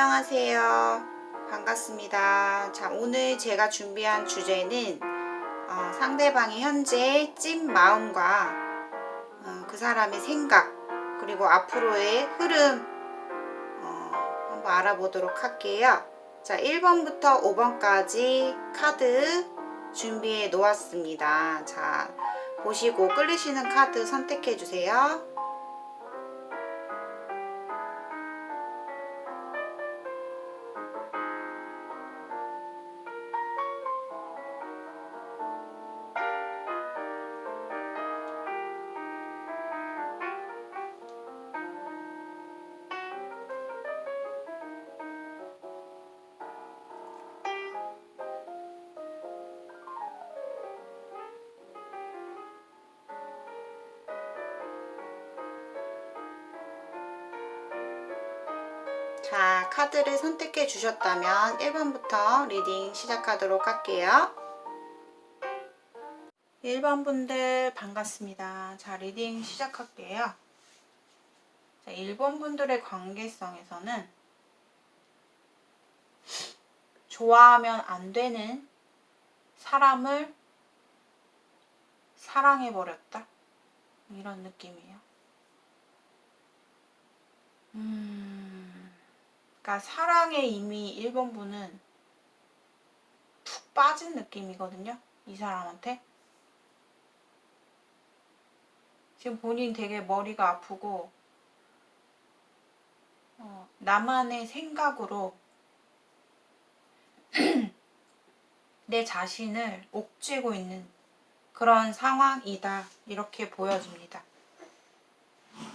안녕하세요. 반갑습니다. 자, 오늘 제가 준비한 주제는 상대방의 현재 찐 마음과 그 사람의 생각 그리고 앞으로의 흐름 한번 알아보도록 할게요. 자, 1번부터 5번까지 카드 준비해 놓았습니다. 자, 보시고 끌리시는 카드 선택해 주세요. 자, 카드를 선택해 주셨다면 1번부터 리딩 시작하도록 할게요. 1번 분들 반갑습니다. 자, 리딩 시작할게요. 자, 1번 분들의 관계성에서는 좋아하면 안 되는 사람을 사랑해버렸다. 이런 느낌이에요. 그러니까 사랑에 이미 1번 분은 푹 빠진 느낌이거든요. 이 사람한테. 지금 본인 되게 머리가 아프고 나만의 생각으로 내 자신을 옥죄고 있는 그런 상황이다. 이렇게 보여집니다.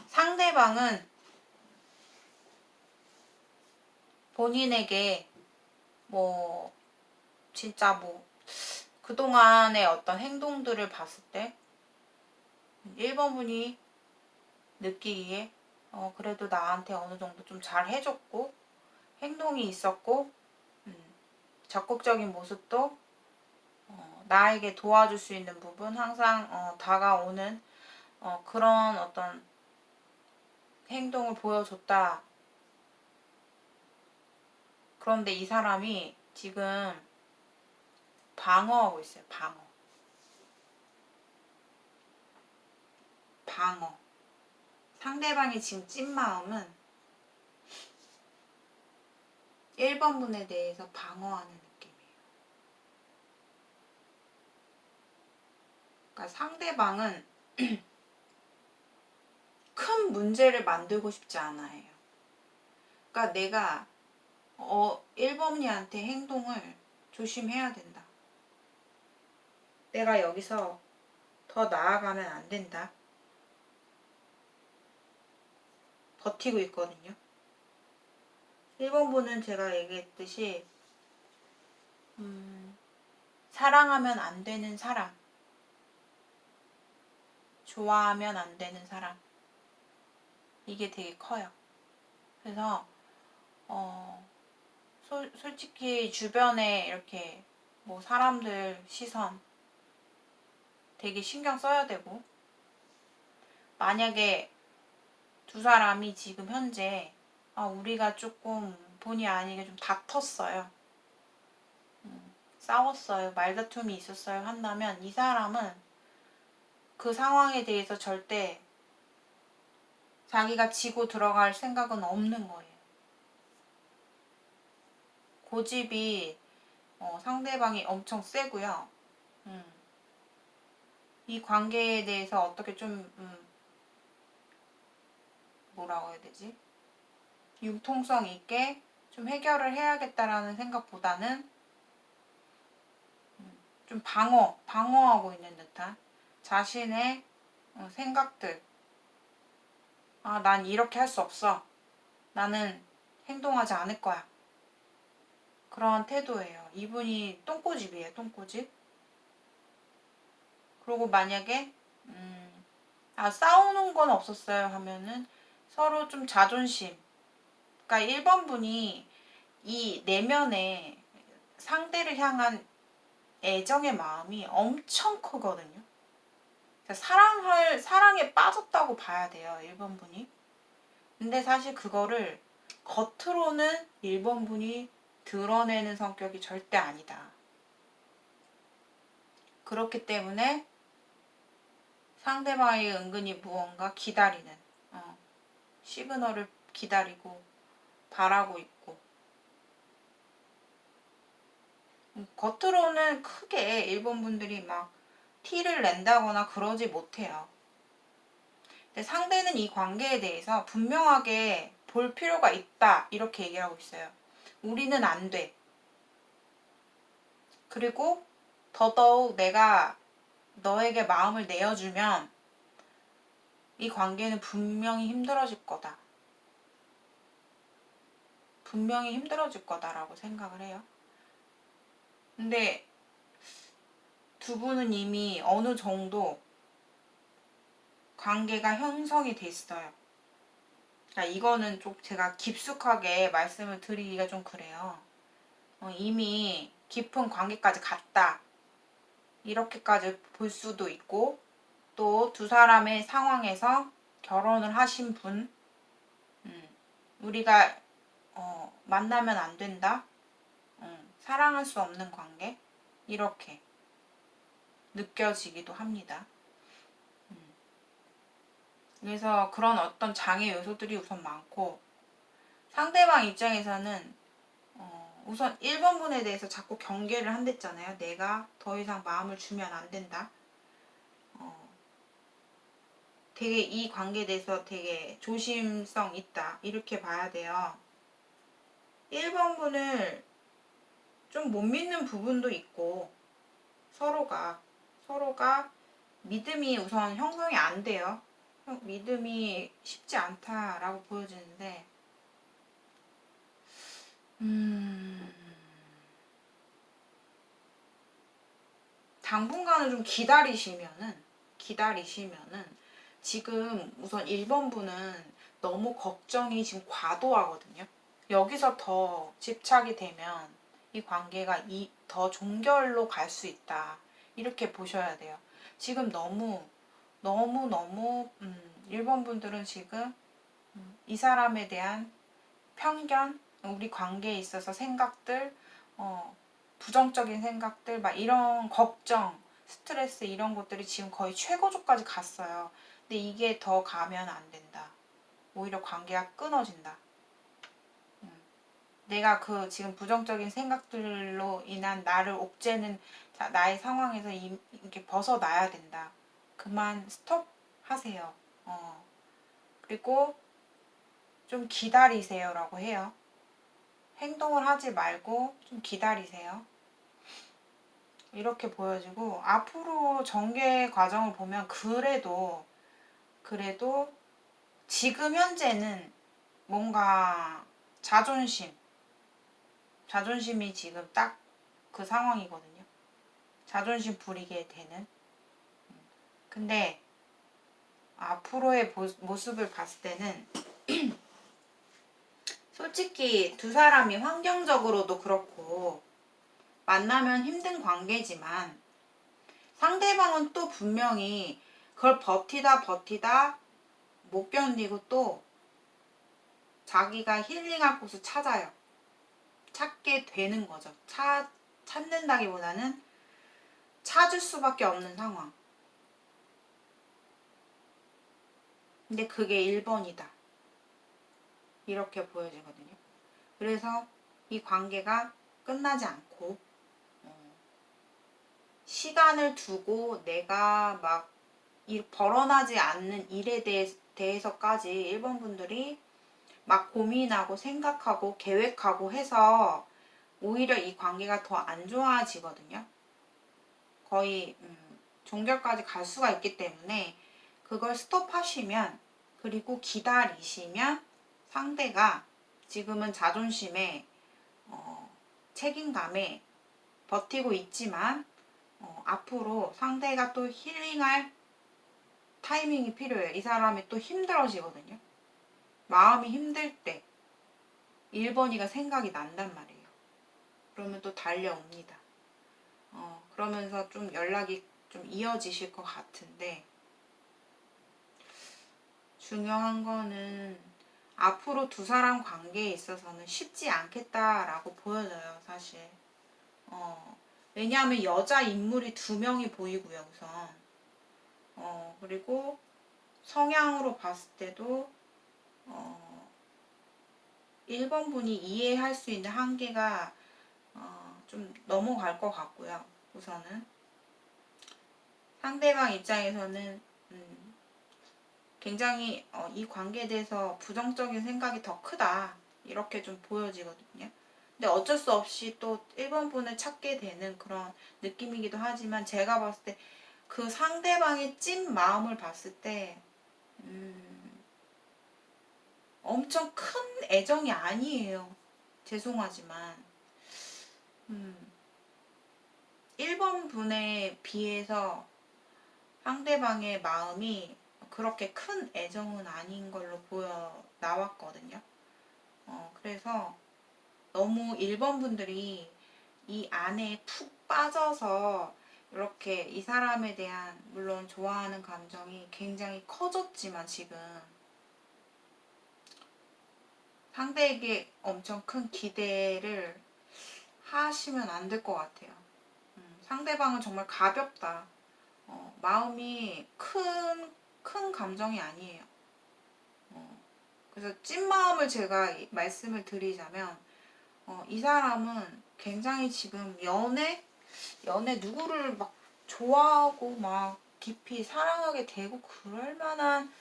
상대방은 본인에게 진짜 그동안의 어떤 행동들을 봤을 때 1번 분이 느끼기에 그래도 나한테 어느 정도 좀 잘 해줬고 행동이 있었고 적극적인 모습도 나에게 도와줄 수 있는 부분 항상 다가오는 그런 어떤 행동을 보여줬다. 그런데 이 사람이 지금 방어하고 있어요. 방어. 상대방이 지금 찐마음은 1번 분에 대해서 방어하는 느낌이에요. 그러니까 상대방은 큰 문제를 만들고 싶지 않아요. 그러니까 내가 1번이한테 행동을 조심해야 된다. 내가 여기서 더 나아가면 안 된다. 버티고 있거든요. 1번 분은 제가 얘기했듯이 사랑하면 안 되는 사람, 좋아하면 안 되는 사람, 이게 되게 커요. 그래서 솔직히 주변에 이렇게 사람들 시선 되게 신경 써야 되고, 만약에 두 사람이 지금 현재 우리가 조금 본의 아니게 좀 다퉜어요. 싸웠어요. 말다툼이 있었어요. 한다면 이 사람은 그 상황에 대해서 절대 자기가 지고 들어갈 생각은 없는 거예요. 고집이 상대방이 엄청 세고요. 이 관계에 대해서 어떻게 좀 뭐라고 해야 되지? 융통성 있게 좀 해결을 해야겠다라는 생각보다는 좀 방어하고 있는 듯한 자신의 생각들. 난 이렇게 할 수 없어. 나는 행동하지 않을 거야. 그런 태도예요. 이분이 똥꼬집이에요. 똥꼬집. 그리고 만약에 싸우는 건 없었어요 하면은 서로 좀 자존심. 그러니까 1번 분이 이 내면에 상대를 향한 애정의 마음이 엄청 크거든요. 사랑에 빠졌다고 봐야 돼요. 1번 분이. 근데 사실 그거를 겉으로는 1번 분이 드러내는 성격이 절대 아니다. 그렇기 때문에 상대방이 은근히 무언가 기다리는, 시그널을 기다리고 바라고 있고, 겉으로는 크게 1번 분들이 막 티를 낸다거나 그러지 못해요. 근데 상대는 이 관계에 대해서 분명하게 볼 필요가 있다, 이렇게 얘기하고 있어요. 우리는 안 돼. 그리고 더더욱 내가 너에게 마음을 내어주면 이 관계는 분명히 힘들어질 거다. 분명히 힘들어질 거다라고 생각을 해요. 근데 두 분은 이미 어느 정도 관계가 형성이 됐어요. 그러니까 이거는 좀 제가 깊숙하게 말씀을 드리기가 좀 그래요. 이미 깊은 관계까지 갔다. 이렇게까지 볼 수도 있고, 또 두 사람의 상황에서 결혼을 하신 분, 우리가 만나면 안 된다. 사랑할 수 없는 관계. 이렇게 느껴지기도 합니다. 그래서 그런 어떤 장애 요소들이 우선 많고, 상대방 입장에서는 우선 1번 분에 대해서 자꾸 경계를 한댔잖아요. 내가 더 이상 마음을 주면 안 된다. 되게 이 관계에 대해서 되게 조심성 있다. 이렇게 봐야 돼요. 1번 분을 좀 못 믿는 부분도 있고, 서로가 믿음이 우선 형성이 안 돼요. 믿음이 쉽지 않다라고 보여지는데, 당분간은 좀 기다리시면은 지금 우선 1번 분은 너무 걱정이 지금 과도하거든요. 여기서 더 집착이 되면 이 관계가 더 종결로 갈 수 있다. 이렇게 보셔야 돼요. 지금 너무 1번 분들은 지금 이 사람에 대한 편견, 우리 관계에 있어서 생각들, 부정적인 생각들, 막 이런 걱정, 스트레스 이런 것들이 지금 거의 최고조까지 갔어요. 근데 이게 더 가면 안 된다. 오히려 관계가 끊어진다. 내가 그 지금 부정적인 생각들로 인한 나를 옥죄는 나의 상황에서 이렇게 벗어나야 된다. 그만 스톱 하세요. 그리고 좀 기다리세요라고 해요. 행동을 하지 말고 좀 기다리세요. 이렇게 보여지고, 앞으로 전개 과정을 보면 그래도 지금 현재는 뭔가 자존심이 지금 딱 그 상황이거든요. 자존심 부리게 되는. 근데 앞으로의 모습을 봤을 때는 솔직히 두 사람이 환경적으로도 그렇고 만나면 힘든 관계지만 상대방은 또 분명히 그걸 버티다 못 견디고 또 자기가 힐링할 곳을 찾게 되는 거죠. 찾는다기보다는 찾을 수밖에 없는 상황. 근데 그게 1번이다. 이렇게 보여지거든요. 그래서 이 관계가 끝나지 않고 시간을 두고 내가 막 벌어나지 않는 일에 대해서까지 1번 분들이 막 고민하고 생각하고 계획하고 해서 오히려 이 관계가 더 안 좋아지거든요. 거의 종결까지 갈 수가 있기 때문에 그걸 스톱하시면, 그리고 기다리시면 상대가 지금은 자존심에 책임감에 버티고 있지만 앞으로 상대가 또 힐링할 타이밍이 필요해요. 이 사람이 또 힘들어지거든요. 마음이 힘들 때 1번이가 생각이 난단 말이에요. 그러면 또 달려옵니다. 그러면서 좀 연락이 좀 이어지실 것 같은데, 중요한 거는 앞으로 두 사람 관계에 있어서는 쉽지 않겠다라고 보여져요, 사실. 왜냐하면 여자 인물이 두 명이 보이고요, 우선. 그리고 성향으로 봤을 때도, 1번 분이 이해할 수 있는 한계가 좀 넘어갈 것 같고요, 우선은. 상대방 입장에서는, 굉장히 이 관계에 대해서 부정적인 생각이 더 크다. 이렇게 좀 보여지거든요. 근데 어쩔 수 없이 또 1번 분을 찾게 되는 그런 느낌이기도 하지만 제가 봤을 때 그 상대방의 찐 마음을 봤을 때 엄청 큰 애정이 아니에요. 죄송하지만 1번 분에 비해서 상대방의 마음이 그렇게 큰 애정은 아닌 걸로 보여 나왔거든요. 그래서 너무 1번 분들이 이 안에 푹 빠져서 이렇게 이 사람에 대한 물론 좋아하는 감정이 굉장히 커졌지만 지금 상대에게 엄청 큰 기대를 하시면 안 될 것 같아요. 상대방은 정말 가볍다. 마음이 큰 감정이 아니에요. 그래서 찐마음을 제가 말씀을 드리자면 이 사람은 굉장히 지금 연애 누구를 막 좋아하고 막 깊이 사랑하게 되고 그럴 만한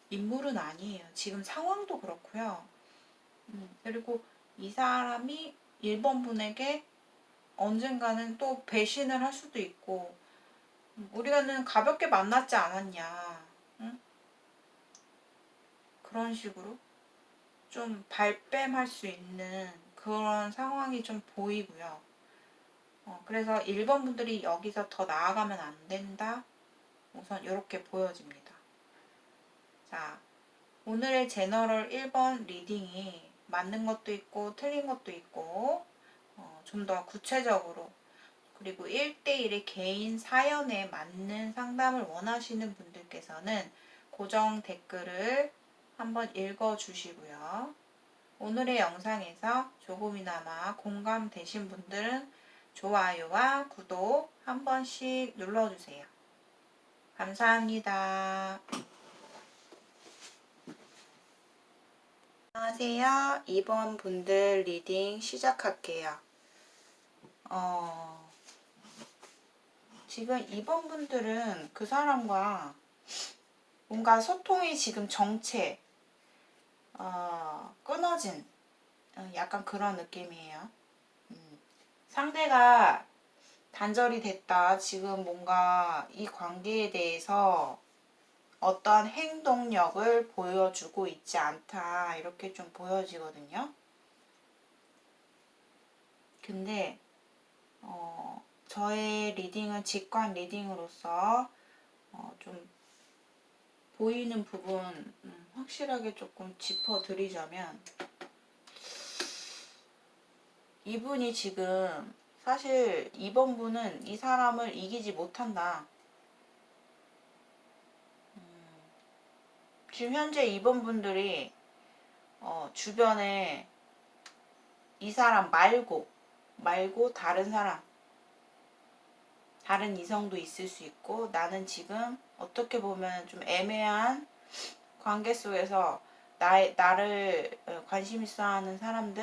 인물은 아니에요. 지금 상황도 그렇고요. 그리고 이 사람이 1번 분에게 언젠가는 또 배신을 할 수도 있고 우리가는 가볍게 만났지 않았냐. 응? 그런 식으로 좀 발뺌할 수 있는 그런 상황이 좀 보이고요. 그래서 1번 분들이 여기서 더 나아가면 안 된다. 우선 이렇게 보여집니다. 자, 오늘의 제너럴 1번 리딩이 맞는 것도 있고 틀린 것도 있고 좀 더 구체적으로 그리고 1대1의 개인 사연에 맞는 상담을 원하시는 분들께서는 고정 댓글을 한번 읽어주시고요. 오늘의 영상에서 조금이나마 공감되신 분들은 좋아요와 구독 한 번씩 눌러주세요. 감사합니다. 안녕하세요. 2번 분들 리딩 시작할게요. 지금 2번 분들은 그 사람과 뭔가 소통이 지금 끊어진 약간 그런 느낌이에요. 상대가 단절이 됐다. 지금 뭔가 이 관계에 대해서 어떠한 행동력을 보여주고 있지 않다. 이렇게 좀 보여지거든요. 근데 저의 리딩은 직관 리딩으로서 좀 보이는 부분 확실하게 조금 짚어드리자면 이분이 지금 사실 2번 분은 이 사람을 이기지 못한다. 지금 현재 2번 분들이 주변에 이 사람 말고 다른 사람 다른 이성도 있을 수 있고 나는 지금 어떻게 보면 좀 애매한 관계 속에서 나를 관심 있어 하는 사람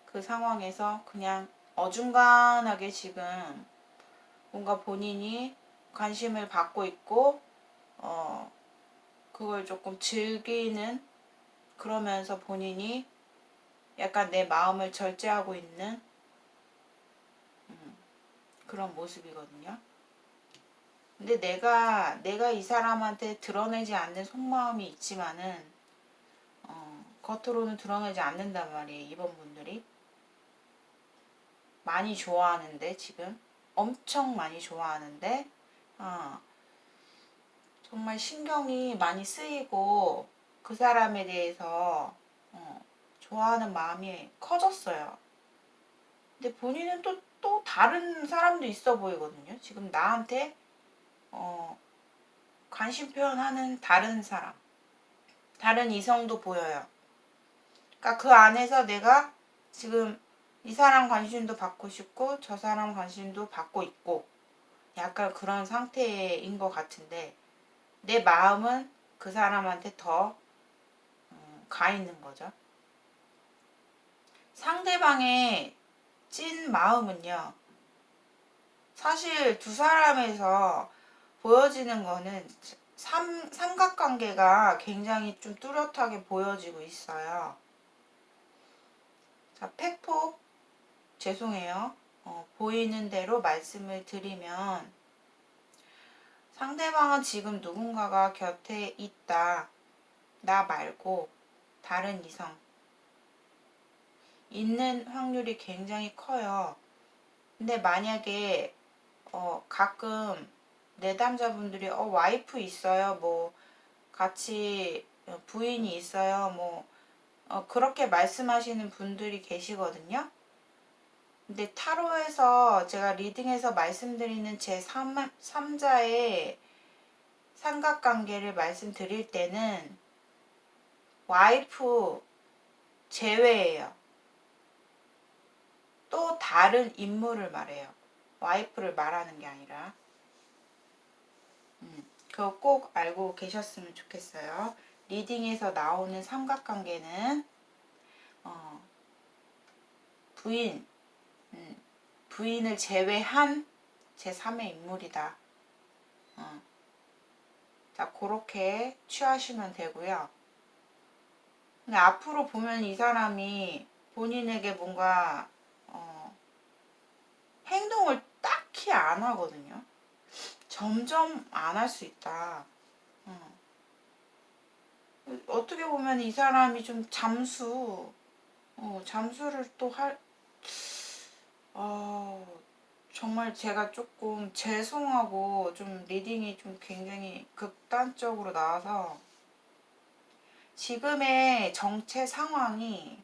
그 상황에서 그냥 어중간하게 지금 뭔가 본인이 관심을 받고 있고 그걸 조금 즐기는 그러면서 본인이 약간 내 마음을 절제하고 있는 그런 모습이거든요. 근데 내가 이 사람한테 드러내지 않는 속마음이 있지만은 겉으로는 드러내지 않는단 말이에요. 이번 분들이 많이 좋아하는데 지금 엄청 많이 좋아하는데 정말 신경이 많이 쓰이고 그 사람에 대해서 좋아하는 마음이 커졌어요. 근데 본인은 또 다른 사람도 있어 보이거든요. 지금 나한테 관심 표현하는 다른 사람, 다른 이성도 보여요. 그러니까 그 안에서 내가 지금 이 사람 관심도 받고 싶고 저 사람 관심도 받고 있고 약간 그런 상태인 것 같은데 내 마음은 그 사람한테 더 가 있는 거죠. 상대방의 찐 마음은요. 사실 두 사람에서 보여지는 거는 삼각관계가 굉장히 좀 뚜렷하게 보여지고 있어요. 자, 팩폭 죄송해요. 보이는 대로 말씀을 드리면 상대방은 지금 누군가가 곁에 있다. 나 말고 다른 이성 있는 확률이 굉장히 커요. 근데 만약에 가끔 내담자분들이 와이프 있어요. 뭐 같이 부인이 있어요. 뭐 그렇게 말씀하시는 분들이 계시거든요. 근데 타로에서 제가 리딩에서 말씀드리는 제 3자의 삼각관계를 말씀드릴 때는 와이프 제외예요. 또 다른 인물을 말해요. 와이프를 말하는 게 아니라. 그거 꼭 알고 계셨으면 좋겠어요. 리딩에서 나오는 삼각관계는 부인, 부인을 제외한 제3의 인물이다. 자, 그렇게 취하시면 되고요. 근데 앞으로 보면 이 사람이 본인에게 뭔가 행동을 딱히 안 하거든요. 점점 안 할 수 있다. 어떻게 보면 이 사람이 좀 잠수를 또 정말 제가 조금 죄송하고 좀 리딩이 좀 굉장히 극단적으로 나와서 지금의 정체 상황이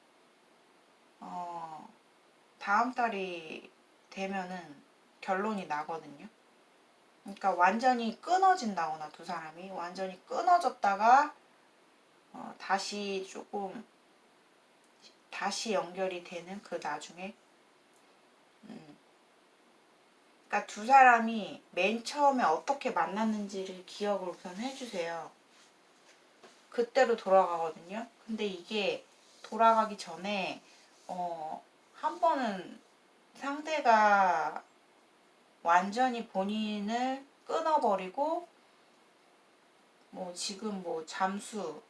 다음 달이 되면은 결론이 나거든요. 그러니까 완전히 끊어진다거나 두 사람이 완전히 끊어졌다가 다시 조금 다시 연결이 되는 그 나중에 그러니까 두 사람이 맨 처음에 어떻게 만났는지를 기억을 우선 해주세요. 그때로 돌아가거든요. 근데 이게 돌아가기 전에 한 번은 상대가 완전히 본인을 끊어버리고 뭐 지금 뭐 잠수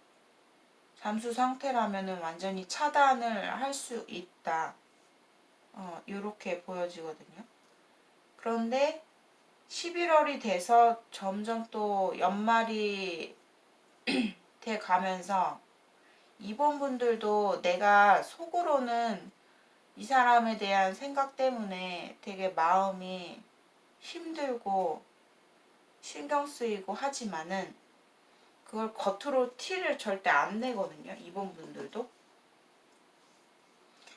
상태라면은 완전히 차단을 할 수 있다. 요렇게 보여지거든요. 그런데 11월이 돼서 점점 또 연말이 돼 가면서 이번 분들도 내가 속으로는 이 사람에 대한 생각 때문에 되게 마음이 힘들고 신경 쓰이고 하지만은 그걸 겉으로 티를 절대 안 내거든요. 이번 분들도.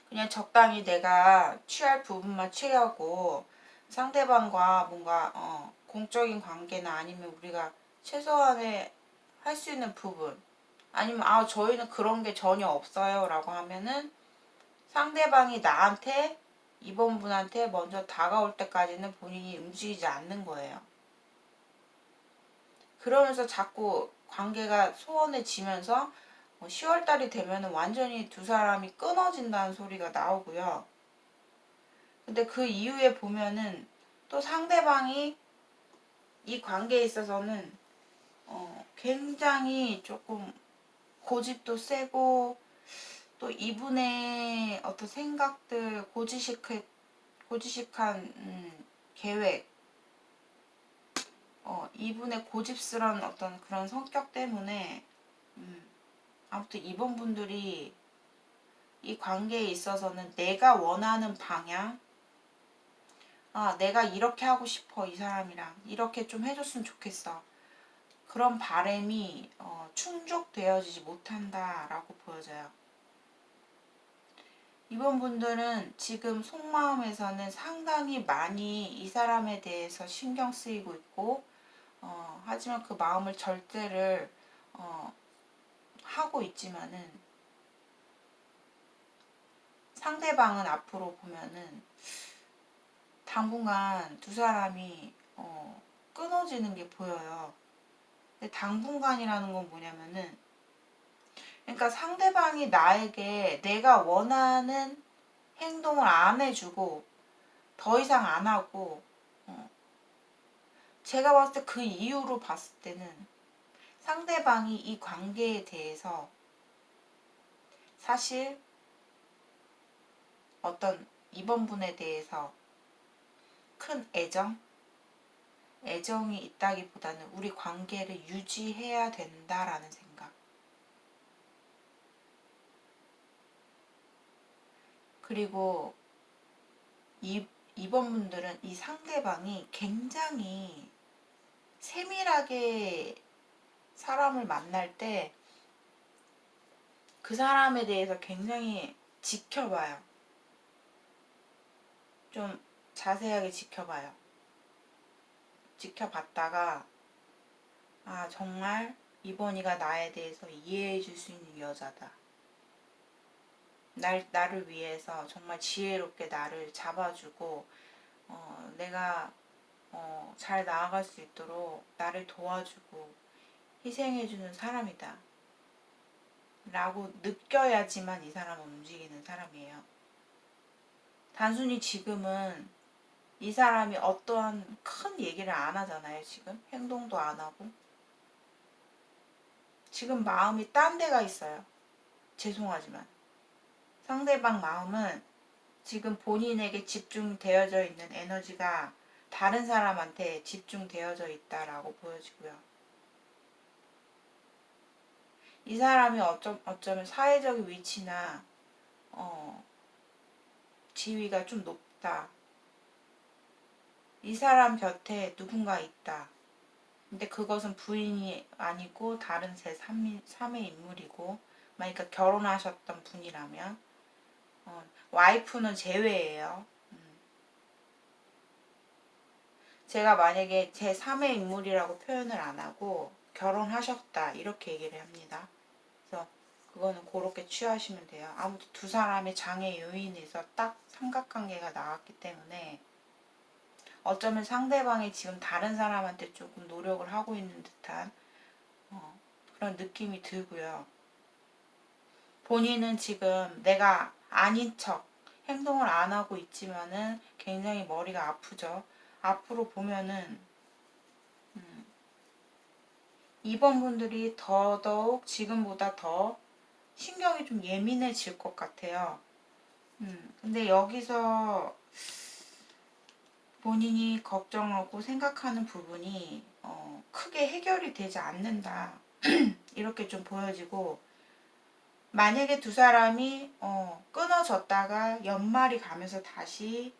그냥 적당히 내가 취할 부분만 취하고 상대방과 뭔가 공적인 관계나 아니면 우리가 최소한의 할 수 있는 부분 아니면 저희는 그런 게 전혀 없어요 라고 하면은 상대방이 나한테 이번 분한테 먼저 다가올 때까지는 본인이 움직이지 않는 거예요. 그러면서 자꾸 관계가 소원해지면서 10월달이 되면 완전히 두 사람이 끊어진다는 소리가 나오고요. 근데 그 이후에 보면은 또 상대방이 이 관계에 있어서는 굉장히 조금 고집도 세고 또 이분의 어떤 생각들 고지식한 계획 이분의 고집스러운 어떤 그런 성격 때문에 아무튼 이번 분들이 이 관계에 있어서는 내가 원하는 방향 내가 이렇게 하고 싶어 이 사람이랑 이렇게 좀 해줬으면 좋겠어 그런 바람이 충족되어지지 못한다라고 보여져요. 이번 분들은 지금 속마음에서는 상당히 많이 이 사람에 대해서 신경 쓰이고 있고 하지만 그 마음을 절제를 하고 있지만은 상대방은 앞으로 보면은 당분간 두 사람이 끊어지는 게 보여요. 근데 당분간이라는 건 뭐냐면은, 그러니까 상대방이 나에게 내가 원하는 행동을 안 해주고 더 이상 안 하고, 제가 봤을 때 그 이유로 봤을 때는 상대방이 이 관계에 대해서 사실 어떤 이번 분에 대해서 큰 애정이 있다기보다는 우리 관계를 유지해야 된다라는 생각. 그리고 이번 분들은 이 상대방이 굉장히 세밀하게 사람을 만날 때 그 사람에 대해서 굉장히 지켜봐요. 좀 자세하게 지켜봐요. 지켜봤다가 정말 이번이가 나에 대해서 이해해 줄 수 있는 여자다. 나를 위해서 정말 지혜롭게 나를 잡아주고 내가 잘 나아갈 수 있도록 나를 도와주고 희생해주는 사람이다 라고 느껴야지만 이 사람은 움직이는 사람이에요. 단순히 지금은 이 사람이 어떠한 큰 얘기를 안 하잖아요. 지금 행동도 안 하고 지금 마음이 딴 데가 있어요. 죄송하지만 상대방 마음은 지금 본인에게 집중되어져 있는 에너지가 다른 사람한테 집중되어져 있다라고 보여지고요. 이 사람이 어쩌면 사회적 위치나 지위가 좀 높다. 이 사람 곁에 누군가 있다. 근데 그것은 부인이 아니고 다른 제3의 인물이고, 그러니까 결혼하셨던 분이라면 와이프는 제외예요. 제가 만약에 제3의 인물이라고 표현을 안 하고 결혼하셨다 이렇게 얘기를 합니다. 그래서 그거는 그렇게 취하시면 돼요. 아무튼 두 사람의 장애 요인에서 딱 삼각관계가 나왔기 때문에 어쩌면 상대방이 지금 다른 사람한테 조금 노력을 하고 있는 듯한 그런 느낌이 들고요. 본인은 지금 내가 아닌 척 행동을 안 하고 있지만은 굉장히 머리가 아프죠. 앞으로 보면은 이번 분들이 더더욱 지금보다 더 신경이 좀 예민해질 것 같아요. 근데 여기서 본인이 걱정하고 생각하는 부분이 크게 해결이 되지 않는다. 이렇게 좀 보여지고, 만약에 두 사람이 끊어졌다가 연말이 가면서 다시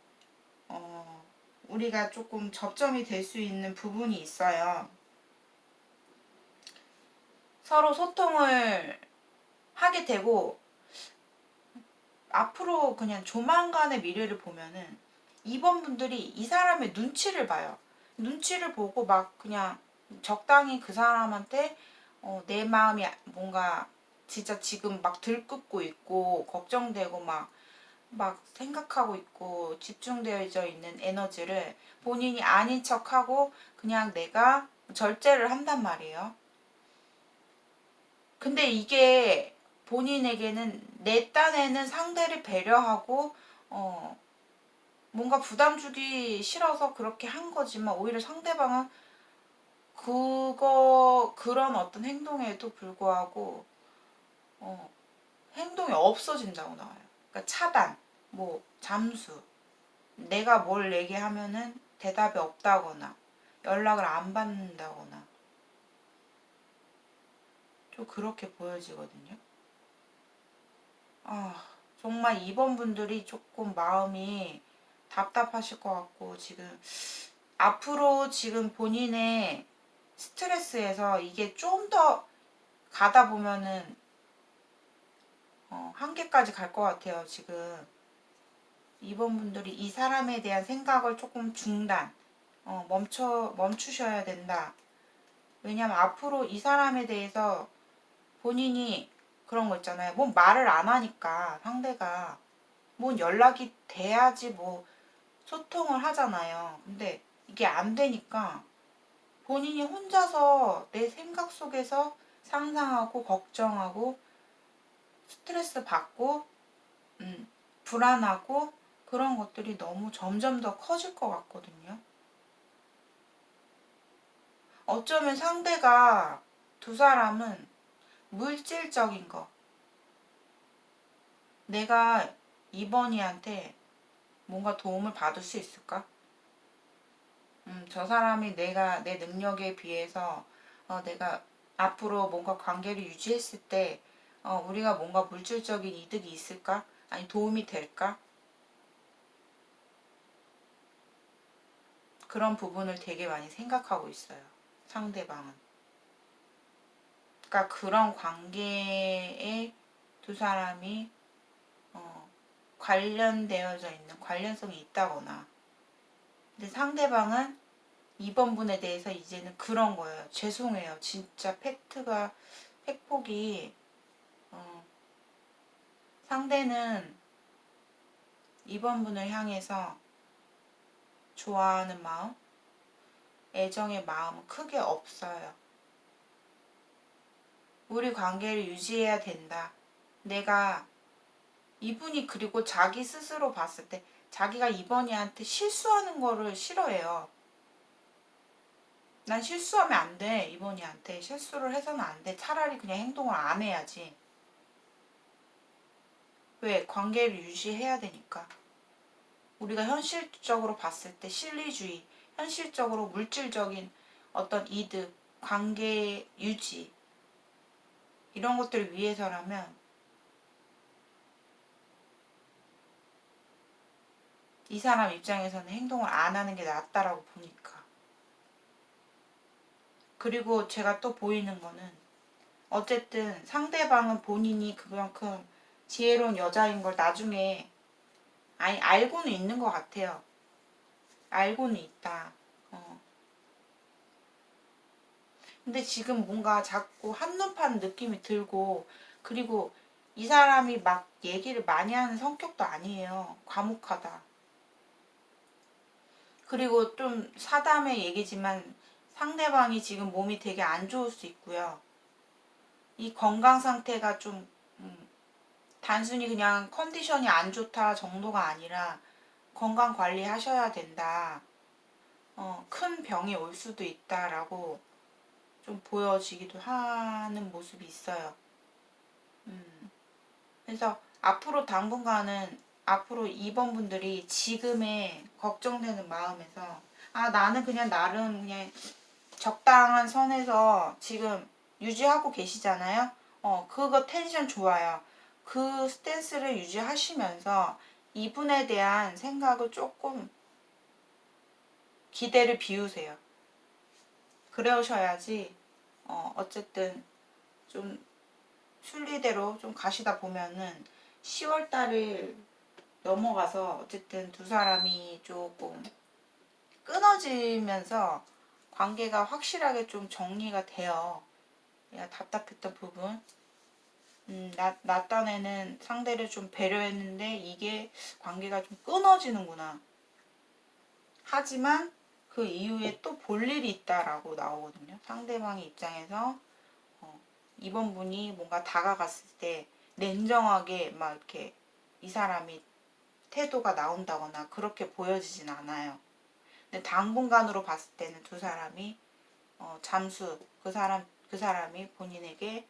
우리가 조금 접점이 될 수 있는 부분이 있어요. 서로 소통을 하게 되고 앞으로 그냥 조만간의 미래를 보면은 이번 분들이 이 사람의 눈치를 봐요. 눈치를 보고 막 그냥 적당히 그 사람한테 내 마음이 뭔가 진짜 지금 막 들끓고 있고 걱정되고 막 생각하고 있고 집중되어져 있는 에너지를 본인이 아닌 척하고 그냥 내가 절제를 한단 말이에요. 근데 이게 본인에게는 내 딴에는 상대를 배려하고 뭔가 부담 주기 싫어서 그렇게 한 거지만 오히려 상대방은 그런 어떤 행동에도 불구하고 행동이 없어진다고 나와요. 그러니까 차단, 뭐 잠수, 내가 뭘 얘기하면은 대답이 없다거나 연락을 안 받는다거나 좀 그렇게 보여지거든요. 정말 이번 분들이 조금 마음이 답답하실 것 같고, 지금 앞으로 지금 본인의 스트레스에서 이게 좀 더 가다 보면은 한계까지 갈 것 같아요. 지금 이번 분들이 이 사람에 대한 생각을 조금 중단, 멈추셔야 된다. 왜냐면 앞으로 이 사람에 대해서 본인이 그런 거 있잖아요. 뭐 말을 안 하니까 상대가 뭐 연락이 돼야지 뭐 소통을 하잖아요. 근데 이게 안 되니까 본인이 혼자서 내 생각 속에서 상상하고 걱정하고 스트레스 받고 불안하고 그런 것들이 너무 점점 더 커질 것 같거든요. 어쩌면 상대가 두 사람은 물질적인 거, 내가 이번이한테 뭔가 도움을 받을 수 있을까? 저 사람이 내가 내 능력에 비해서 내가 앞으로 뭔가 관계를 유지했을 때 우리가 뭔가 물질적인 이득이 있을까? 아니 도움이 될까? 그런 부분을 되게 많이 생각하고 있어요. 상대방은. 그러니까 그런 관계에 두 사람이 관련되어져 있는 관련성이 있다거나 근데 상대방은 이번 분에 대해서 이제는 그런 거예요. 죄송해요. 진짜 팩폭이 상대는 이번 분을 향해서 좋아하는 마음, 애정의 마음은 크게 없어요. 우리 관계를 유지해야 된다. 내가 이분이 그리고 자기 스스로 봤을 때 자기가 이번이한테 실수하는 거를 싫어해요. 난 실수하면 안 돼. 이번이한테 실수를 해서는 안 돼. 차라리 그냥 행동을 안 해야지. 왜? 관계를 유지해야 되니까. 우리가 현실적으로 봤을 때 실리주의, 현실적으로 물질적인 어떤 이득, 관계 유지 이런 것들을 위해서라면 이 사람 입장에서는 행동을 안 하는 게 낫다라고 보니까. 그리고 제가 또 보이는 거는 어쨌든 상대방은 본인이 그만큼 지혜로운 여자인 걸 나중에 알고는 있는 것 같아요. 알고는 있다. 근데 지금 뭔가 자꾸 한눈 파는 느낌이 들고 그리고 이 사람이 막 얘기를 많이 하는 성격도 아니에요. 과묵하다. 그리고 좀 사담의 얘기지만 상대방이 지금 몸이 되게 안 좋을 수 있고요. 이 건강 상태가 좀 단순히 그냥 컨디션이 안 좋다 정도가 아니라 건강 관리하셔야 된다. 큰 병이 올 수도 있다라고 좀 보여지기도 하는 모습이 있어요. 그래서 앞으로 당분간은 앞으로 2번 분들이 지금의 걱정되는 마음에서 나는 그냥 나름 그냥 적당한 선에서 지금 유지하고 계시잖아요. 그거 텐션 좋아요. 그 스탠스를 유지하시면서 이분에 대한 생각을 조금 기대를 비우세요. 그러셔야지 어쨌든 좀 순리대로 좀 가시다 보면은 10월 달을 넘어가서 어쨌든 두 사람이 조금 끊어지면서 관계가 확실하게 좀 정리가 돼요. 내가 답답했던 부분. 나 딴에는 상대를 좀 배려했는데 이게 관계가 좀 끊어지는구나. 하지만 그 이후에 또 볼 일이 있다라고 나오거든요. 상대방의 입장에서 이번 분이 뭔가 다가갔을 때 냉정하게 막 이렇게 이 사람이 태도가 나온다거나 그렇게 보여지진 않아요. 근데 당분간으로 봤을 때는 두 사람이 잠수 그 사람이 본인에게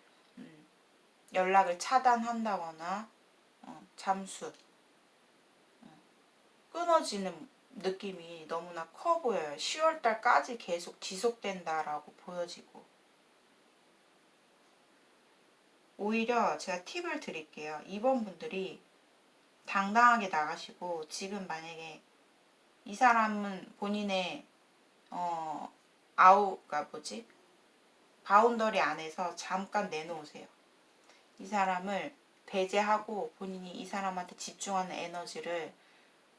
연락을 차단한다거나 잠수 끊어지는 느낌이 너무나 커 보여요. 10월달까지 계속 지속된다라고 보여지고 오히려 제가 팁을 드릴게요. 이번 분들이 당당하게 나가시고 지금 만약에 이 사람은 본인의 그러니까 뭐지? 바운더리 안에서 잠깐 내놓으세요. 이 사람을 배제하고 본인이 이 사람한테 집중하는 에너지를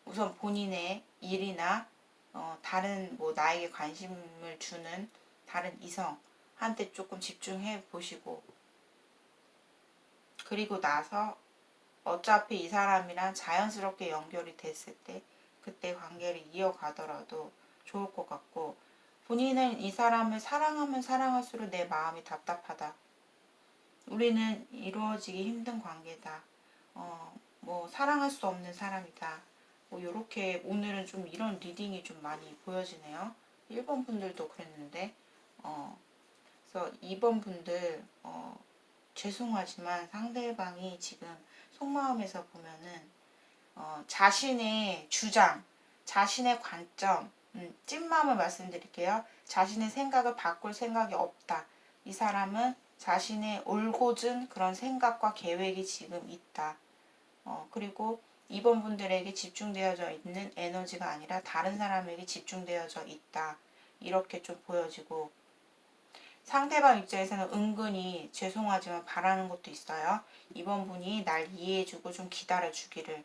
우선 본인의 일이나 다른 뭐 나에게 관심을 주는 다른 이성 한테 조금 집중해 보시고, 그리고 나서 어차피 이 사람이랑 자연스럽게 연결이 됐을 때 그때 관계를 이어가더라도 좋을 것 같고, 본인은 이 사람을 사랑하면 사랑할수록 내 마음이 답답하다. 우리는 이루어지기 힘든 관계다. 뭐 사랑할 수 없는 사람이다. 뭐 요렇게 오늘은 좀 이런 리딩이 좀 많이 보여지네요. 1번 분들도 그랬는데 그래서 2번 분들 죄송하지만 상대방이 지금 속마음에서 보면은 자신의 주장, 자신의 관점, 찐마음을 말씀드릴게요. 자신의 생각을 바꿀 생각이 없다. 이 사람은 자신의 올곧은 그런 생각과 계획이 지금 있다. 그리고 2번 분들에게 집중되어져 있는 에너지가 아니라 다른 사람에게 집중되어져 있다. 이렇게 좀 보여지고, 상대방 입장에서는 은근히 죄송하지만 바라는 것도 있어요. 2번 분이 날 이해해주고 좀 기다려주기를.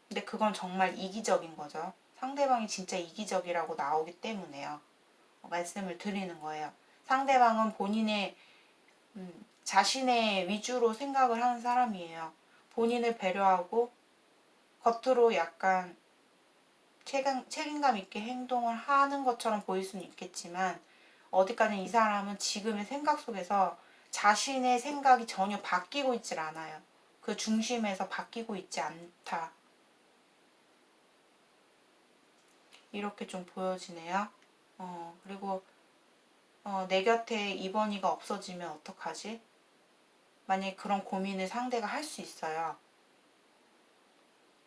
근데 그건 정말 이기적인 거죠. 상대방이 진짜 이기적이라고 나오기 때문에요. 말씀을 드리는 거예요. 상대방은 본인의 자신의 위주로 생각을 하는 사람이에요. 본인을 배려하고 겉으로 약간 책임감 있게 행동을 하는 것처럼 보일 수는 있겠지만, 어디까지 이 사람은 지금의 생각 속에서 자신의 생각이 전혀 바뀌고 있질 않아요. 그 중심에서 바뀌고 있지 않다. 이렇게 좀 보여지네요. 그리고 내 곁에 2번이가 없어지면 어떡하지? 만약에 그런 고민을 상대가 할 수 있어요.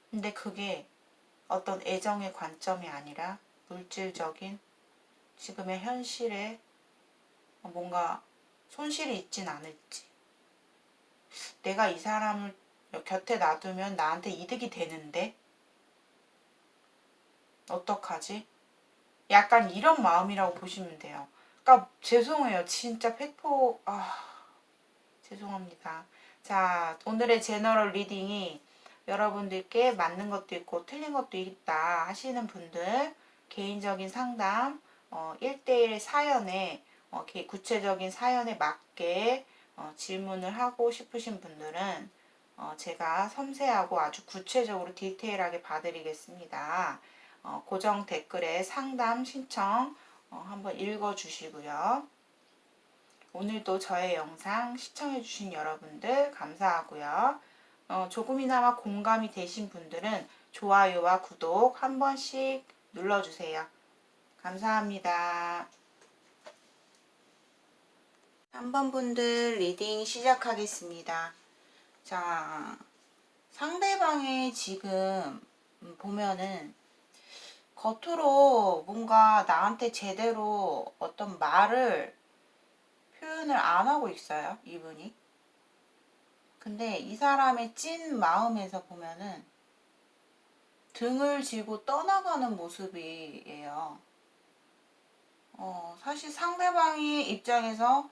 근데 그게 어떤 애정의 관점이 아니라 물질적인 지금의 현실에 뭔가 손실이 있진 않을지. 내가 이 사람을 곁에 놔두면 나한테 이득이 되는데 어떡하지? 약간 이런 마음이라고 보시면 돼요. 그러니까 죄송해요. 진짜 죄송합니다. 자, 오늘의 제너럴 리딩이 여러분들께 맞는 것도 있고 틀린 것도 있다 하시는 분들, 개인적인 상담 1대1 사연에 구체적인 사연에 맞게 질문을 하고 싶으신 분들은 제가 섬세하고 아주 구체적으로 디테일하게 봐드리겠습니다. 고정 댓글에 상담 신청 한번 읽어주시고요. 오늘도 저의 영상 시청해주신 여러분들 감사하고요. 조금이나마 공감이 되신 분들은 좋아요와 구독 한 번씩 눌러주세요. 감사합니다. 3번 분들 리딩 시작하겠습니다. 자, 상대방의 지금 보면은 겉으로 뭔가 나한테 제대로 어떤 말을 표현을 안 하고 있어요, 이분이. 근데 이 사람의 찐 마음에서 보면은 등을 지고 떠나가는 모습이에요. 사실 상대방의 입장에서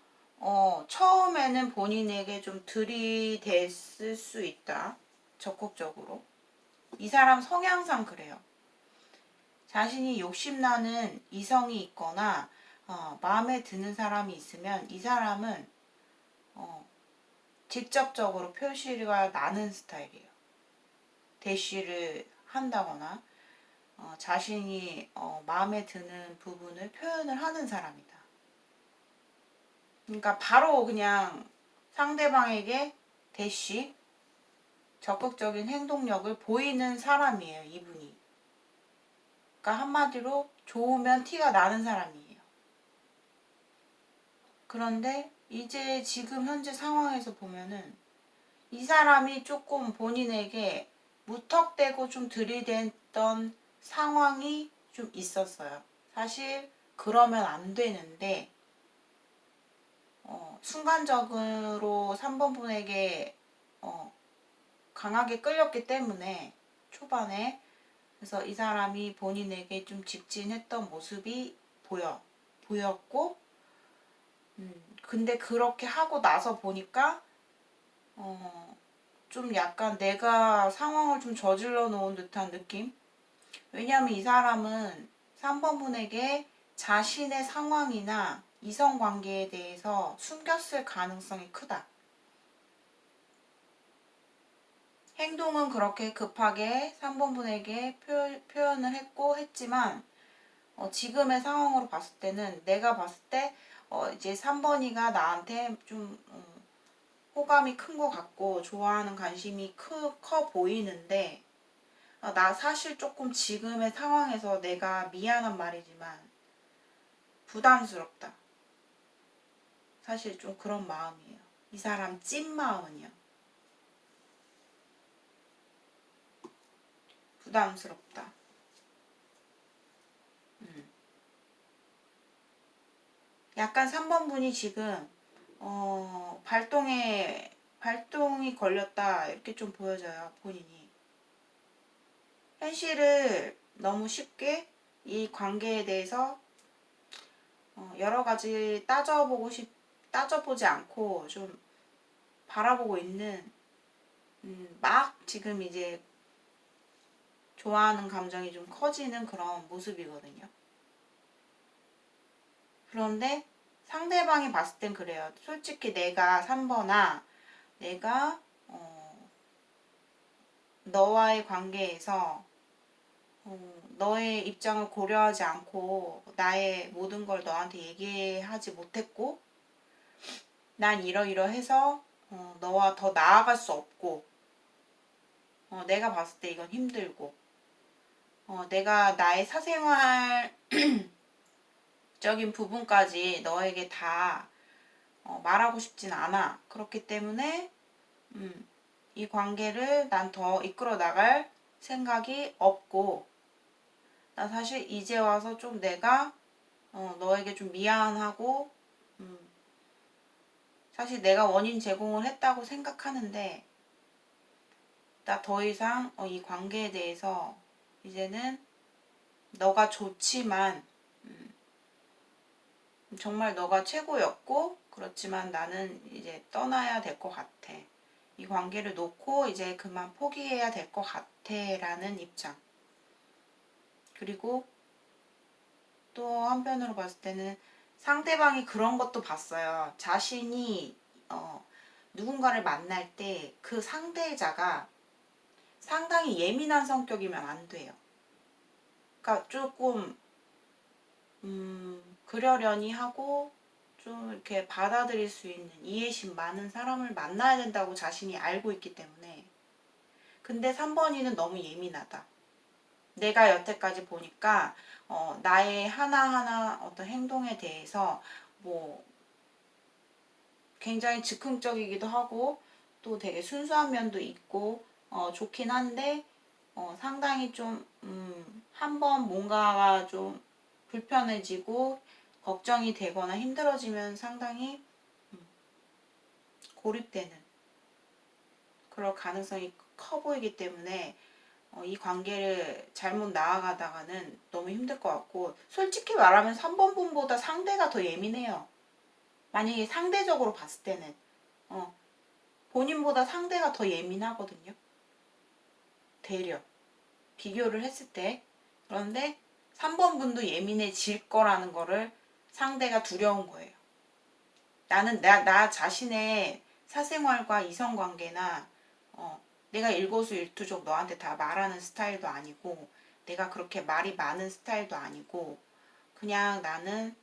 처음에는 본인에게 좀 들이댔을 수 있다. 적극적으로. 이 사람 성향상 그래요. 자신이 욕심나는 이성이 있거나 마음에 드는 사람이 있으면 이 사람은 직접적으로 표시가 나는 스타일이에요. 대시를 한다거나 자신이 마음에 드는 부분을 표현을 하는 사람이다. 그러니까 바로 그냥 상대방에게 대시 적극적인 행동력을 보이는 사람이에요, 이분이. 그러니까 한마디로 좋으면 티가 나는 사람이에요. 그런데 이제 지금 현재 상황에서 보면은 이 사람이 조금 본인에게 무턱대고 좀 들이댔던 상황이 좀 있었어요. 사실 그러면 안 되는데 순간적으로 3번 분에게 강하게 끌렸기 때문에 초반에 그래서 이 사람이 본인에게 좀 직진했던 모습이 보였고 근데 그렇게 하고 나서 보니까 좀 약간 내가 상황을 좀 저질러 놓은 듯한 느낌? 왜냐하면 이 사람은 3번 분에게 자신의 상황이나 이성 관계에 대해서 숨겼을 가능성이 크다. 행동은 그렇게 급하게 3번분에게 표현을 했지만 지금의 상황으로 봤을 때는 내가 봤을 때 이제 3번이가 나한테 좀 호감이 큰 것 같고 좋아하는 관심이 커 보이는데 나 사실 조금 지금의 상황에서 내가 미안한 말이지만 부담스럽다. 사실 좀 그런 마음이에요. 이 사람 찐 마음은요. 부담스럽다. 약간 3번 분이 지금 발동이 걸렸다 이렇게 좀 보여져요. 본인이 현실을 너무 쉽게 이 관계에 대해서 여러 가지 따져보지 않고 좀 바라보고 있는 막 지금 이제 좋아하는 감정이 좀 커지는 그런 모습이거든요. 그런데 상대방이 봤을 땐 그래요. 솔직히 내가 3번아 내가 너와의 관계에서 너의 입장을 고려하지 않고 나의 모든 걸 너한테 얘기하지 못했고 난 이러이러해서 너와 더 나아갈 수 없고 내가 봤을 때 이건 힘들고 내가 나의 사생활적인 부분까지 너에게 다 말하고 싶진 않아. 그렇기 때문에 이 관계를 난 더 이끌어 나갈 생각이 없고 나 사실 이제 와서 좀 내가 너에게 좀 미안하고 사실 내가 원인 제공을 했다고 생각하는데 나 더 이상 이 관계에 대해서 이제는 너가 좋지만 정말 너가 최고였고 그렇지만 나는 이제 떠나야 될 것 같아. 이 관계를 놓고 이제 그만 포기해야 될 것 같아 라는 입장. 그리고 또 한편으로 봤을 때는 상대방이 그런 것도 봤어요. 자신이 누군가를 만날 때 그 상대자가 상당히 예민한 성격이면 안 돼요. 그러니까 조금 그러려니 하고 좀 이렇게 받아들일 수 있는 이해심 많은 사람을 만나야 된다고 자신이 알고 있기 때문에 근데 3번이는 너무 예민하다. 내가 여태까지 보니까 나의 하나하나 어떤 행동에 대해서 뭐 굉장히 즉흥적이기도 하고 또 되게 순수한 면도 있고 좋긴 한데 상당히 좀 한번 뭔가가 좀 불편해지고 걱정이 되거나 힘들어지면 상당히 고립되는 그럴 가능성이 커 보이기 때문에 이 관계를 잘못 나아가다가는 너무 힘들 것 같고 솔직히 말하면 3번 분보다 상대가 더 예민해요. 만약에 상대적으로 봤을 때는 본인보다 상대가 더 예민하거든요. 되려 비교를 했을 때 그런데 3번 분도 예민해질 거라는 거를 상대가 두려운 거예요. 나는 나 자신의 사생활과 이성관계나 내가 일거수일투족 너한테 다 말하는 스타일도 아니고 내가 그렇게 말이 많은 스타일도 아니고 그냥 나는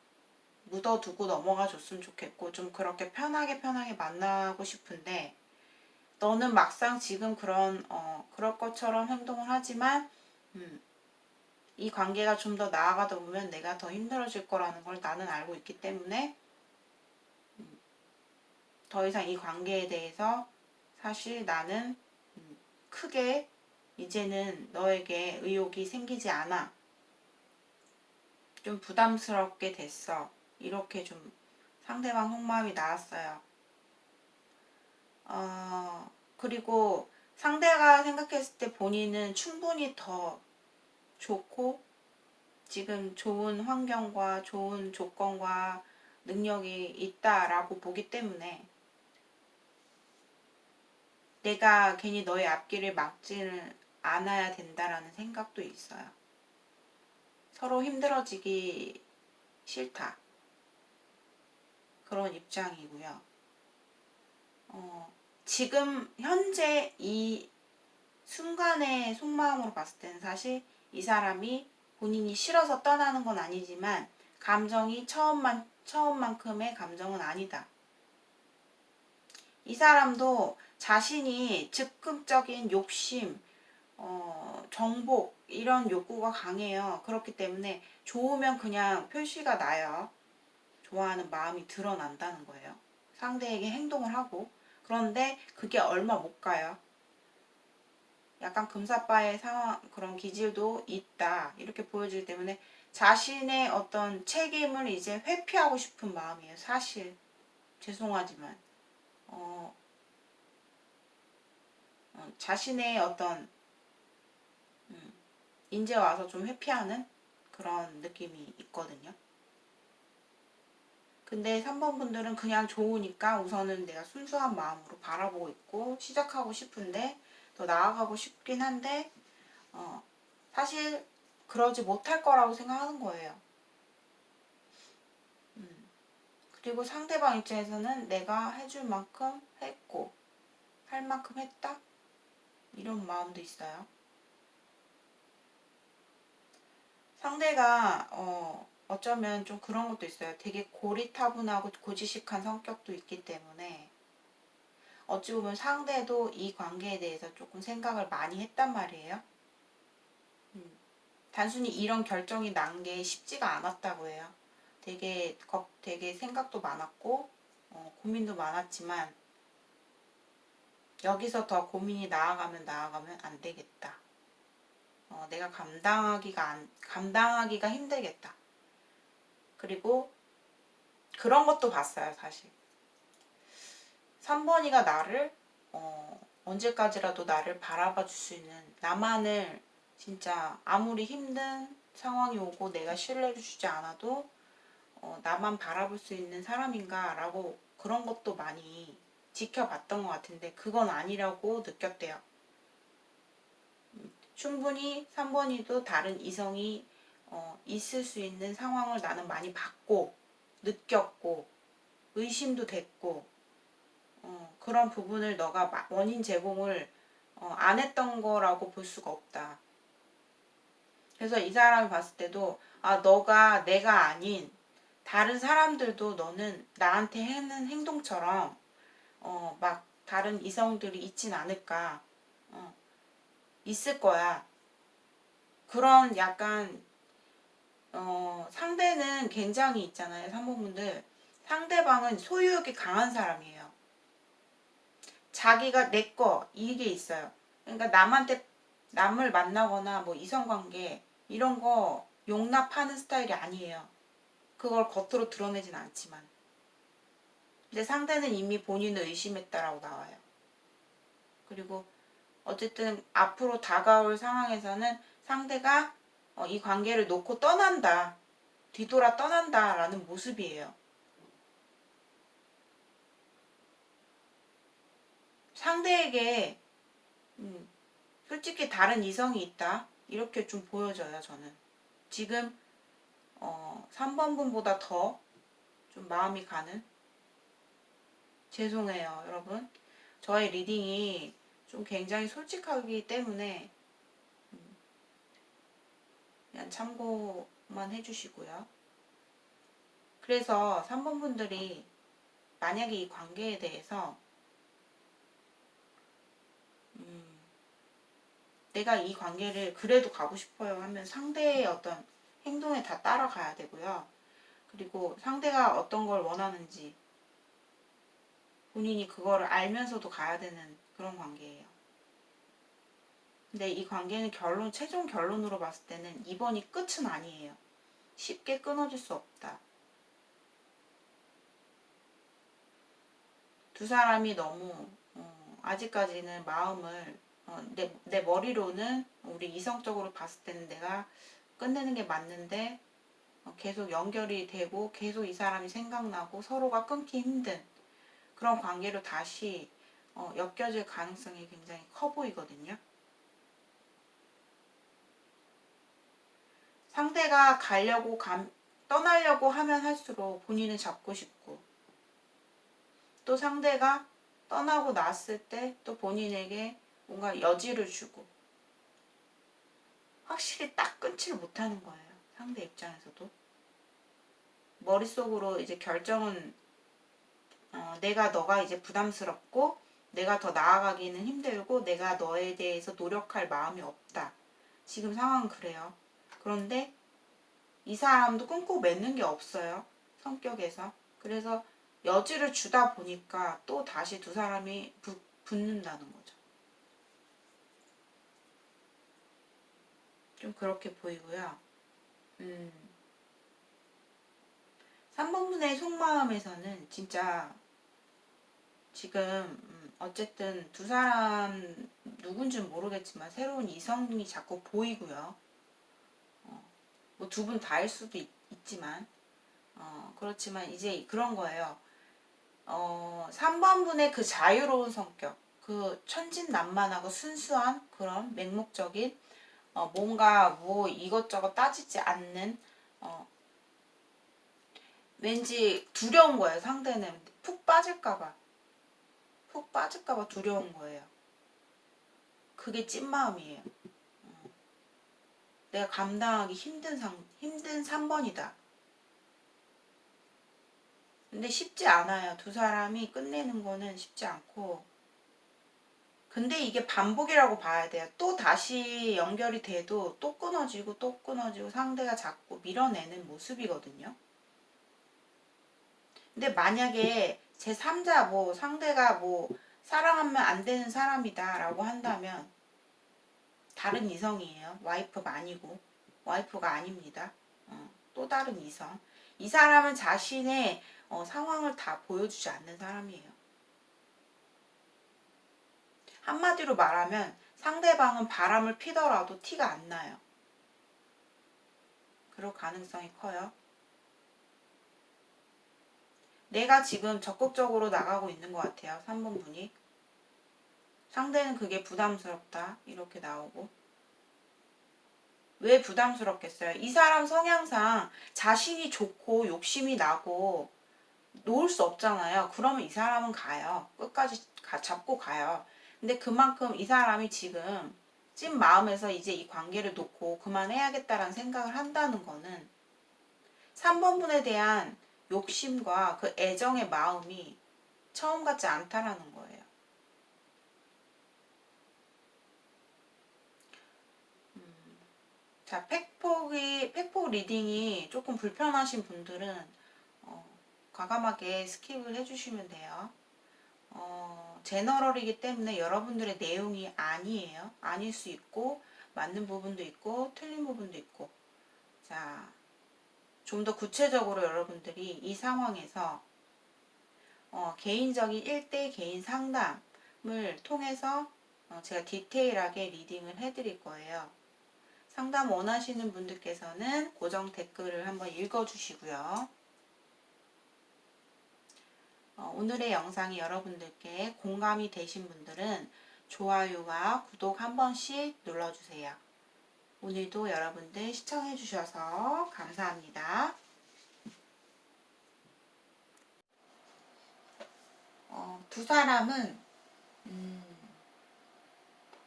묻어두고 넘어가 줬으면 좋겠고 좀 그렇게 편하게 만나고 싶은데 너는 막상 지금 그럴 것처럼 행동을 하지만 이 관계가 좀 더 나아가다 보면 내가 더 힘들어질 거라는 걸 나는 알고 있기 때문에 더 이상 이 관계에 대해서 사실 나는 크게 이제는 너에게 의욕이 생기지 않아. 좀 부담스럽게 됐어. 이렇게 좀 상대방 속마음이 나왔어요. 그리고 상대가 생각했을 때 본인은 충분히 더 좋고 지금 좋은 환경과 좋은 조건과 능력이 있다라고 보기 때문에 내가 괜히 너의 앞길을 막지는 않아야 된다라는 생각도 있어요. 서로 힘들어지기 싫다. 그런 입장이고요. 지금 현재 이 순간의 속마음으로 봤을 때는 사실 이 사람이 본인이 싫어서 떠나는 건 아니지만 감정이 처음만큼의 감정은 아니다. 이 사람도 자신이 즉흥적인 욕심, 정복 이런 욕구가 강해요. 그렇기 때문에 좋으면 그냥 표시가 나요. 좋아하는 마음이 드러난다는 거예요. 상대에게 행동을 하고. 그런데 그게 얼마 못 가요. 약간 금사빠의 상황, 그런 기질도 있다. 이렇게 보여지기 때문에 자신의 어떤 책임을 이제 회피하고 싶은 마음이에요. 사실. 죄송하지만. 자신의 어떤, 이제 와서 좀 회피하는 그런 느낌이 있거든요. 근데 3번 분들은 그냥 좋으니까 우선은 내가 순수한 마음으로 바라보고 있고 시작하고 싶은데 더 나아가고 싶긴 한데 사실 그러지 못할 거라고 생각하는 거예요. 그리고 상대방 입장에서는 내가 해줄 만큼 했고 할 만큼 했다? 이런 마음도 있어요. 상대가 어쩌면 좀 그런 것도 있어요. 되게 고리타분하고 고지식한 성격도 있기 때문에 어찌 보면 상대도 이 관계에 대해서 조금 생각을 많이 했단 말이에요. 단순히 이런 결정이 난 게 쉽지가 않았다고 해요. 되게 생각도 많았고 고민도 많았지만 여기서 더 고민이 나아가면 안 되겠다. 내가 감당하기가 힘들겠다. 그리고 그런 것도 봤어요, 사실. 3번이가 나를 언제까지라도 나를 바라봐 줄 수 있는, 나만을 진짜 아무리 힘든 상황이 오고 내가 신뢰를 주지 않아도 나만 바라볼 수 있는 사람인가 라고 그런 것도 많이 지켜봤던 것 같은데 그건 아니라고 느꼈대요. 충분히 3번이도 다른 이성이 있을 수 있는 상황을 나는 많이 봤고 느꼈고 의심도 됐고 그런 부분을 너가 원인 제공을 안 했던 거라고 볼 수가 없다. 그래서 이 사람이 봤을 때도 너가 내가 아닌 다른 사람들도 너는 나한테 하는 행동처럼 막 다른 이성들이 있진 않을까. 있을 거야. 그런 약간 상대는 굉장히 있잖아요. 3번분들. 상대방은 소유욕이 강한 사람이에요. 자기가 내 거 이게 있어요. 그러니까 남을 만나거나 뭐 이성관계 이런 거 용납하는 스타일이 아니에요. 그걸 겉으로 드러내진 않지만. 근데 상대는 이미 본인을 의심했다라고 나와요. 그리고 어쨌든 앞으로 다가올 상황에서는 상대가 이 관계를 놓고 떠난다. 뒤돌아 떠난다라는 모습이에요. 상대에게 솔직히 다른 이성이 있다. 이렇게 좀 보여져요, 저는. 지금 3번 분보다 더 좀 마음이 가는? 죄송해요, 여러분. 저의 리딩이 좀 굉장히 솔직하기 때문에 그냥 참고만 해주시고요. 그래서 3번 분들이 만약에 이 관계에 대해서 내가 이 관계를 그래도 가고 싶어요 하면 상대의 어떤 행동에 다 따라가야 되고요. 그리고 상대가 어떤 걸 원하는지 본인이 그거를 알면서도 가야 되는 그런 관계예요. 근데 이 관계는 최종 결론으로 봤을 때는 2번이 끝은 아니에요. 쉽게 끊어질 수 없다. 두 사람이 너무 아직까지는 마음을 내 머리로는 우리 이성적으로 봤을 때는 내가 끝내는 게 맞는데 계속 연결이 되고 계속 이 사람이 생각나고 서로가 끊기 힘든 그런 관계로 다시 엮여질 가능성이 굉장히 커 보이거든요. 상대가 떠나려고 하면 할수록 본인은 잡고 싶고 또 상대가 떠나고 났을 때 또 본인에게 뭔가 여지를 주고 확실히 딱 끊지를 못하는 거예요. 상대 입장에서도. 머릿속으로 이제 결정은 내가 너가 이제 부담스럽고 내가 더 나아가기는 힘들고 내가 너에 대해서 노력할 마음이 없다. 지금 상황은 그래요. 그런데 이 사람도 끊고 맺는 게 없어요. 성격에서. 그래서 여지를 주다 보니까 또 다시 두 사람이 붙는다는 거죠. 좀 그렇게 보이고요. 3번분의 속마음에서는 진짜 지금 어쨌든 두 사람 누군지는 모르겠지만 새로운 이성이 자꾸 보이고요. 뭐 두 분 다일 수도 있지만 그렇지만 이제 그런 거예요. 3번분의 그 자유로운 성격, 그 천진난만하고 순수한 그런 맹목적인 뭔가 뭐 이것저것 따지지 않는 왠지 두려운 거예요. 상대는 푹 빠질까봐 두려운 거예요. 그게 찐마음이에요. 내가 감당하기 힘든 3번이다. 근데 쉽지 않아요. 두 사람이 끝내는 거는 쉽지 않고. 근데 이게 반복이라고 봐야 돼요. 또 다시 연결이 돼도 또 끊어지고 상대가 자꾸 밀어내는 모습이거든요. 근데 만약에 제3자 뭐 상대가 뭐 사랑하면 안 되는 사람이다 라고 한다면 다른 이성이에요. 와이프가 아니고. 와이프가 아닙니다. 또 다른 이성. 이 사람은 자신의 상황을 다 보여주지 않는 사람이에요. 한마디로 말하면 상대방은 바람을 피더라도 티가 안 나요. 그럴 가능성이 커요. 내가 지금 적극적으로 나가고 있는 것 같아요. 3번 분이. 상대는 그게 부담스럽다. 이렇게 나오고. 왜 부담스럽겠어요? 이 사람 성향상 자신이 좋고 욕심이 나고 놓을 수 없잖아요. 그러면 이 사람은 가요. 끝까지 잡고 가요. 근데 그만큼 이 사람이 지금 찐 마음에서 이제 이 관계를 놓고 그만해야겠다라는 생각을 한다는 거는 3번 분에 대한 욕심과 그 애정의 마음이 처음 같지 않다라는 거예요. 자, 팩폭 리딩이 조금 불편하신 분들은 과감하게 스킵을 해주시면 돼요. 제너럴이기 때문에 여러분들의 내용이 아니에요. 아닐 수 있고 맞는 부분도 있고 틀린 부분도 있고. 자, 좀 더 구체적으로 여러분들이 이 상황에서 개인적인 1대 개인 상담을 통해서 제가 디테일하게 리딩을 해드릴 거예요. 상담 원하시는 분들께서는 고정 댓글을 한번 읽어주시고요. 오늘의 영상이 여러분들께 공감이 되신 분들은 좋아요와 구독 한 번씩 눌러주세요. 오늘도 여러분들 시청해주셔서 감사합니다. 두 사람은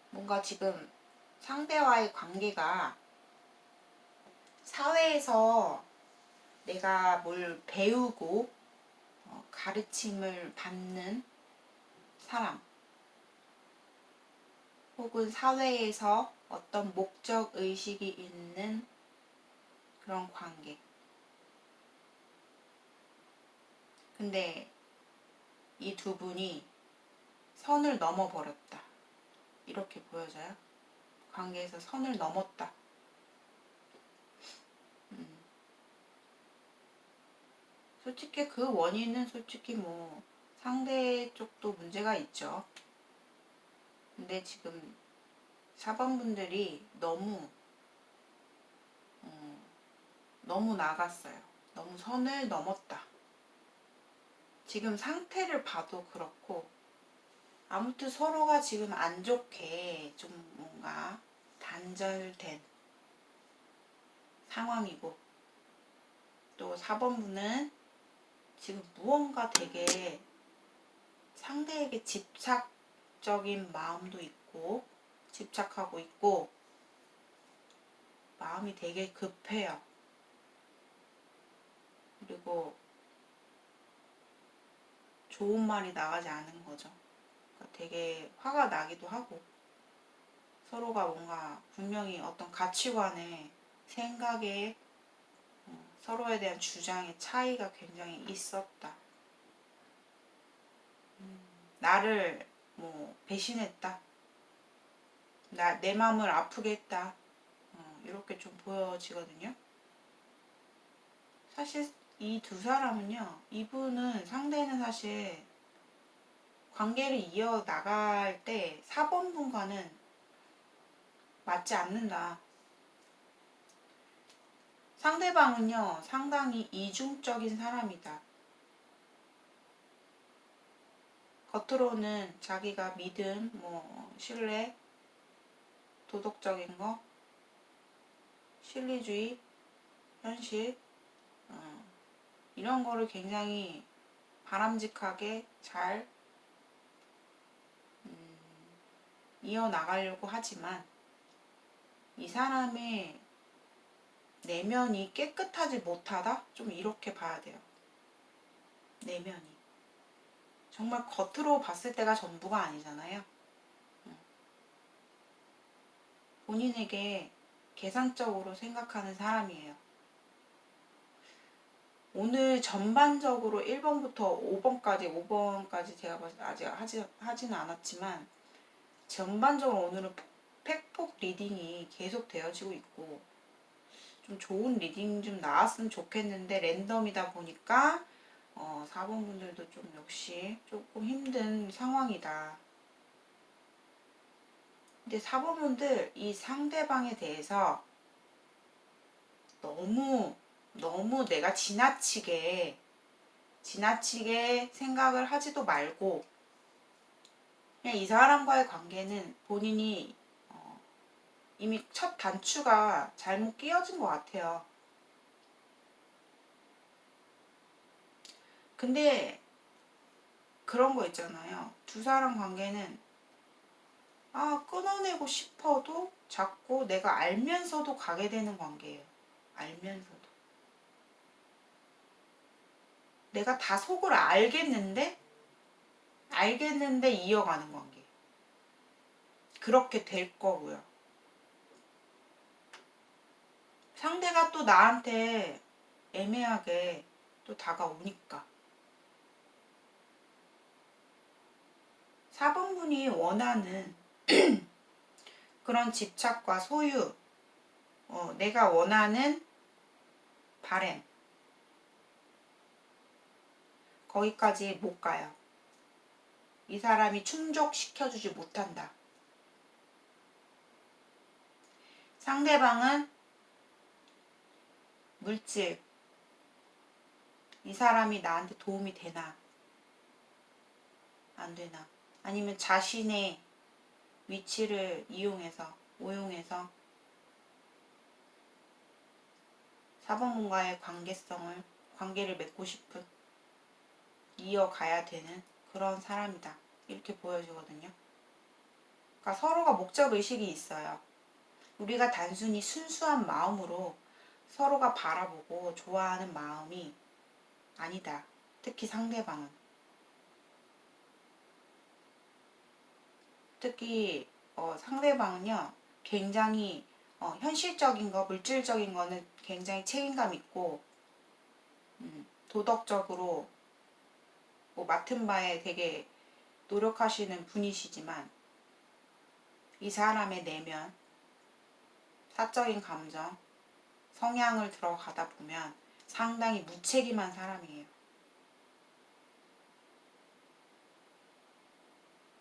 뭔가 지금 상대와의 관계가 사회에서 내가 뭘 배우고 가르침을 받는 사람 혹은 사회에서 어떤 목적 의식이 있는 그런 관계. 근데 이 두 분이 선을 넘어버렸다. 이렇게 보여져요. 관계에서 선을 넘었다. 솔직히 그 원인은 솔직히 뭐 상대 쪽도 문제가 있죠. 근데 지금 4번분들이 너무 나갔어요. 너무 선을 넘었다. 지금 상태를 봐도 그렇고 아무튼 서로가 지금 안 좋게 좀 뭔가 단절된 상황이고 또 4번분은 지금 무언가 되게 상대에게 집착적인 마음도 있고, 집착하고 있고, 마음이 되게 급해요. 그리고 좋은 말이 나가지 않은 거죠. 그러니까 되게 화가 나기도 하고, 서로가 뭔가 분명히 어떤 가치관에, 생각에, 서로에 대한 주장의 차이가 굉장히 있었다. 나를 뭐 배신했다. 내 마음을 아프게 했다. 이렇게 좀 보여지거든요. 사실 이 두 사람은요, 이분은 상대는 사실 관계를 이어나갈 때 4번 분과는 맞지 않는다. 상대방은요, 상당히 이중적인 사람이다. 겉으로는 자기가 믿음, 신뢰, 도덕적인 거, 실리주의, 현실, 이런 거를 굉장히 바람직하게 잘 이어나가려고 하지만 이 사람의 내면이 깨끗하지 못하다? 좀 이렇게 봐야 돼요. 내면이. 정말 겉으로 봤을 때가 전부가 아니잖아요. 본인에게 계산적으로 생각하는 사람이에요. 오늘 전반적으로 1번부터 5번까지 제가 아직 하지는 않았지만 전반적으로 오늘은 팩폭 리딩이 계속 되어지고 있고 좀 좋은 리딩 좀 나왔으면 좋겠는데 랜덤이다 보니까 4번 분들도 좀 역시 조금 힘든 상황이다. 근데 4번 분들 이 상대방에 대해서 너무 내가 지나치게 생각을 하지도 말고 그냥 이 사람과의 관계는 본인이 이미 첫 단추가 잘못 끼워진 것 같아요. 근데 그런 거 있잖아요. 두 사람 관계는 끊어내고 싶어도 자꾸 내가 알면서도 가게 되는 관계예요. 알면서도. 내가 다 속을 알겠는데 이어가는 관계. 그렇게 될 거고요. 상대가 또 나한테 애매하게 또 다가오니까. 4번 분이 원하는 그런 집착과 소유, 내가 원하는 바램, 거기까지 못 가요. 이 사람이 충족시켜주지 못한다. 상대방은 물질, 이 사람이 나한테 도움이 되나, 안 되나. 아니면 자신의 위치를 오용해서 4번 분과의 관계를 맺고 싶은, 이어가야 되는 그런 사람이다. 이렇게 보여지거든요. 그러니까 서로가 목적의식이 있어요. 우리가 단순히 순수한 마음으로 서로가 바라보고 좋아하는 마음이 아니다. 특히 상대방은. 특히 상대방은요. 굉장히 현실적인 거, 물질적인 거는 굉장히 책임감 있고 도덕적으로 맡은 바에 되게 노력하시는 분이시지만 이 사람의 내면, 사적인 감정, 성향을 들어가다 보면 상당히 무책임한 사람이에요.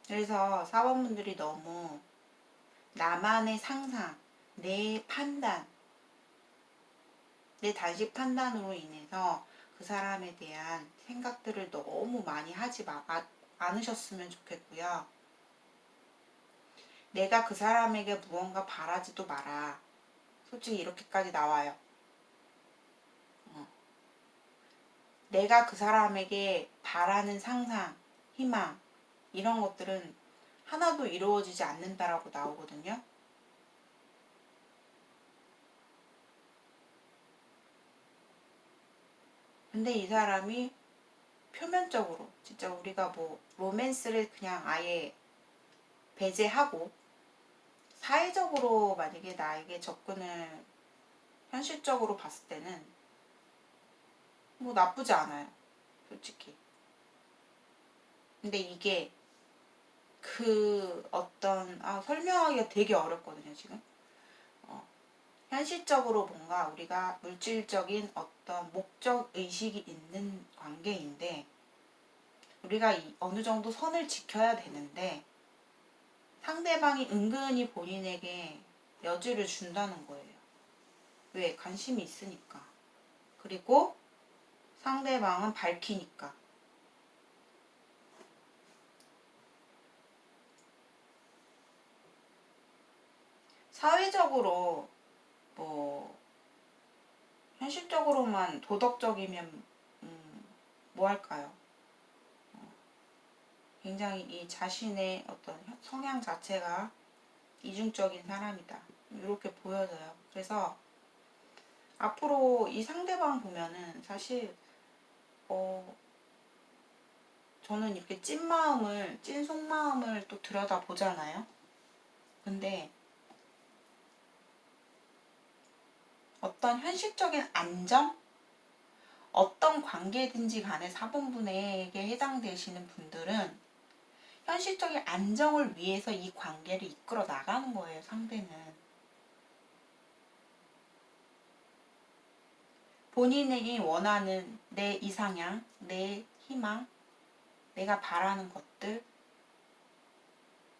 그래서 4번 분들이 너무 나만의 상상, 내 판단, 내 단식 판단으로 인해서 그 사람에 대한 생각들을 너무 많이 하지 않으셨으면 좋겠고요. 내가 그 사람에게 무언가 바라지도 마라. 솔직히 이렇게까지 나와요. 내가 그 사람에게 바라는 상상, 희망, 이런 것들은 하나도 이루어지지 않는다라고 나오거든요. 근데 이 사람이 표면적으로 진짜 우리가 뭐 로맨스를 그냥 아예 배제하고 사회적으로 만약에 나에게 접근을 현실적으로 봤을 때는 뭐 나쁘지 않아요. 솔직히. 근데 이게 그 어떤 설명하기가 되게 어렵거든요 지금. 현실적으로 뭔가 우리가 물질적인 어떤 목적 의식이 있는 관계인데 우리가 어느 정도 선을 지켜야 되는데 상대방이 은근히 본인에게 여지를 준다는 거예요. 왜? 관심이 있으니까. 그리고 상대방은 밝히니까. 사회적으로 뭐 현실적으로만 도덕적이면 뭐 할까요? 굉장히 이 자신의 어떤 성향 자체가 이중적인 사람이다. 이렇게 보여져요. 그래서 앞으로 이 상대방 보면은 사실 저는 이렇게 찐 속마음을 또 들여다 보잖아요. 근데 어떤 현실적인 안정? 어떤 관계든지 간에 4번분에게 해당되시는 분들은 현실적인 안정을 위해서 이 관계를 이끌어 나가는 거예요, 상대는. 본인이 원하는 내 이상향, 내 희망, 내가 바라는 것들,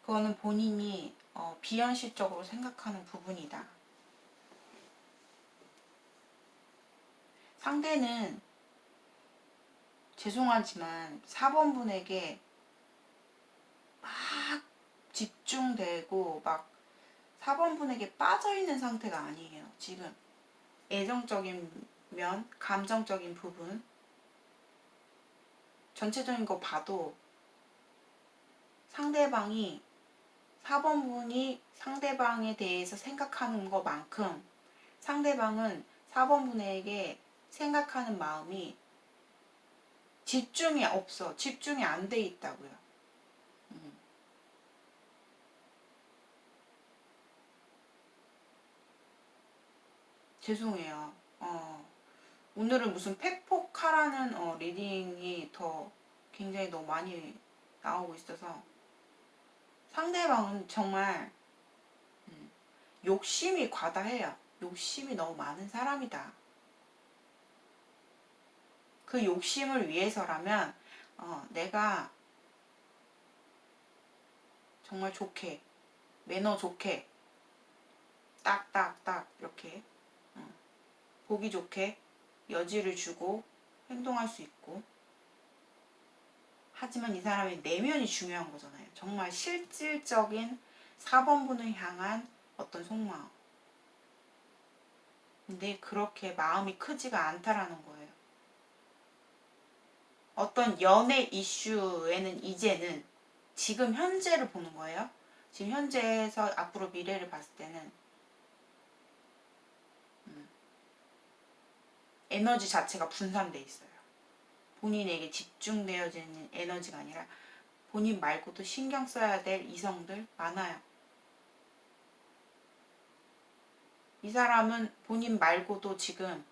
그거는 본인이 비현실적으로 생각하는 부분이다. 상대는 죄송하지만 4번분에게 막 집중되고 막 4번분에게 빠져있는 상태가 아니에요. 지금 애정적인 면, 감정적인 부분 전체적인 거 봐도 상대방이 4번분이 상대방에 대해서 생각하는 것만큼 상대방은 4번분에게 생각하는 마음이 집중이 없어. 집중이 안 돼 있다고요. 죄송해요. 오늘은 무슨 팩폭하라는 리딩이 더 굉장히 너무 많이 나오고 있어서 상대방은 정말 욕심이 과다해요. 욕심이 너무 많은 사람이다. 그 욕심을 위해서라면 내가 정말 좋게 매너 좋게 딱딱딱 이렇게 보기 좋게 여지를 주고 행동할 수 있고 하지만 이 사람의 내면이 중요한 거잖아요. 정말 실질적인 4번분을 향한 어떤 속마음. 근데 그렇게 마음이 크지가 않다라는 거예요. 어떤 연애 이슈에는 이제는 지금 현재를 보는 거예요. 지금 현재에서 앞으로 미래를 봤을 때는 에너지 자체가 분산돼 있어요. 본인에게 집중되어지는 에너지가 아니라 본인 말고도 신경 써야 될 이성들 많아요. 이 사람은 본인 말고도 지금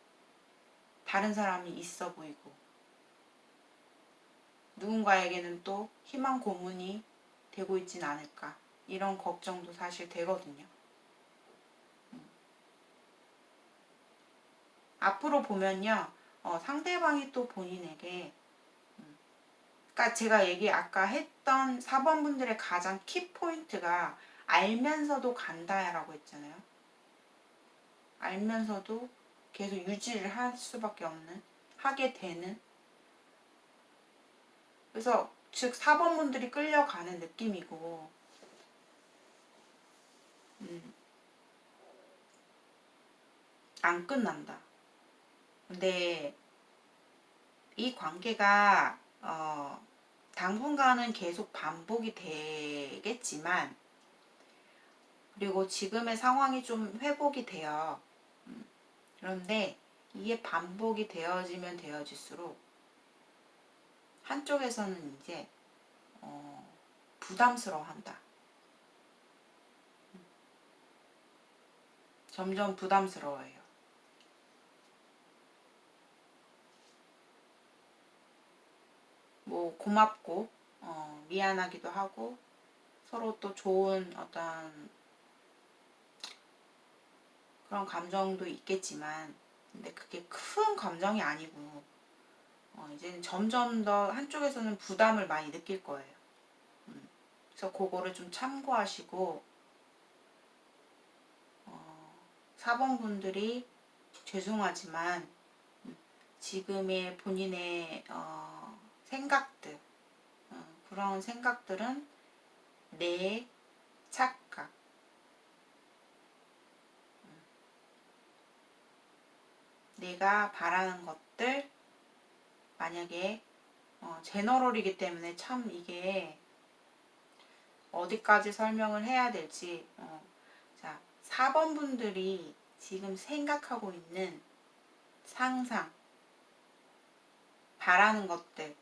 다른 사람이 있어 보이고 누군가에게는 또 희망 고문이 되고 있진 않을까 이런 걱정도 사실 되거든요. 앞으로 보면요 상대방이 또 본인에게 그러니까 제가 아까 했던 4번분들의 가장 키포인트가 알면서도 간다라고 했잖아요. 알면서도 계속 유지를 할 수밖에 없는 하게 되는 그래서 즉 4번분들이 끌려가는 느낌이고 안 끝난다. 근데 이 관계가 당분간은 계속 반복이 되겠지만, 그리고 지금의 상황이 좀 회복이 돼요. 그런데 이게 반복이 되어지면 되어질수록 한쪽에서는 이제 부담스러워한다. 점점 부담스러워해요. 뭐 고맙고 미안하기도 하고 서로 또 좋은 어떤 그런 감정도 있겠지만, 근데 그게 큰 감정이 아니고 이제는 점점 더 한쪽에서는 부담을 많이 느낄 거예요. 그래서 그거를 좀 참고하시고 4번 분들이 죄송하지만 지금의 본인의 생각들, 그런 생각들은 내 착각, 내가 바라는 것들, 만약에 제너럴이기 때문에 참 이게 어디까지 설명을 해야 될지, 자, 4번 분들이 지금 생각하고 있는 상상, 바라는 것들,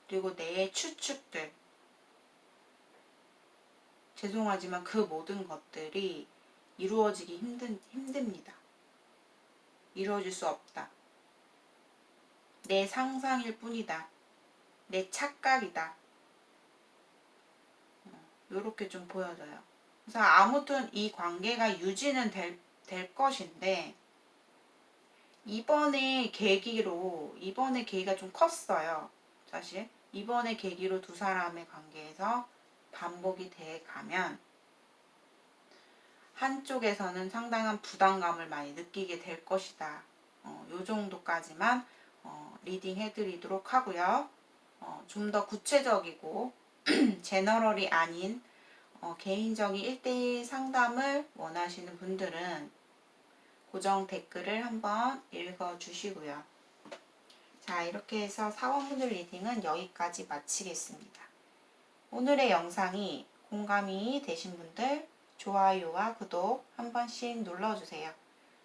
그리고 내 추측들, 죄송하지만 그 모든 것들이 이루어지기 힘듭니다. 이루어질 수 없다. 내 상상일 뿐이다. 내 착각이다. 이렇게 좀 보여져요. 그래서 아무튼 이 관계가 유지는 될 것인데, 이번에 계기가 좀 컸어요. 사실 이번에 계기로 두 사람의 관계에서 반복이 돼 가면 한쪽에서는 상당한 부담감을 많이 느끼게 될 것이다. 요 정도까지만 리딩 해드리도록 하고요. 좀 더 구체적이고 제너럴이 아닌 개인적인 1대1 상담을 원하시는 분들은 고정 댓글을 한번 읽어주시고요. 자, 이렇게 해서 사원분들 리딩은 여기까지 마치겠습니다. 오늘의 영상이 공감이 되신 분들 좋아요와 구독 한 번씩 눌러주세요.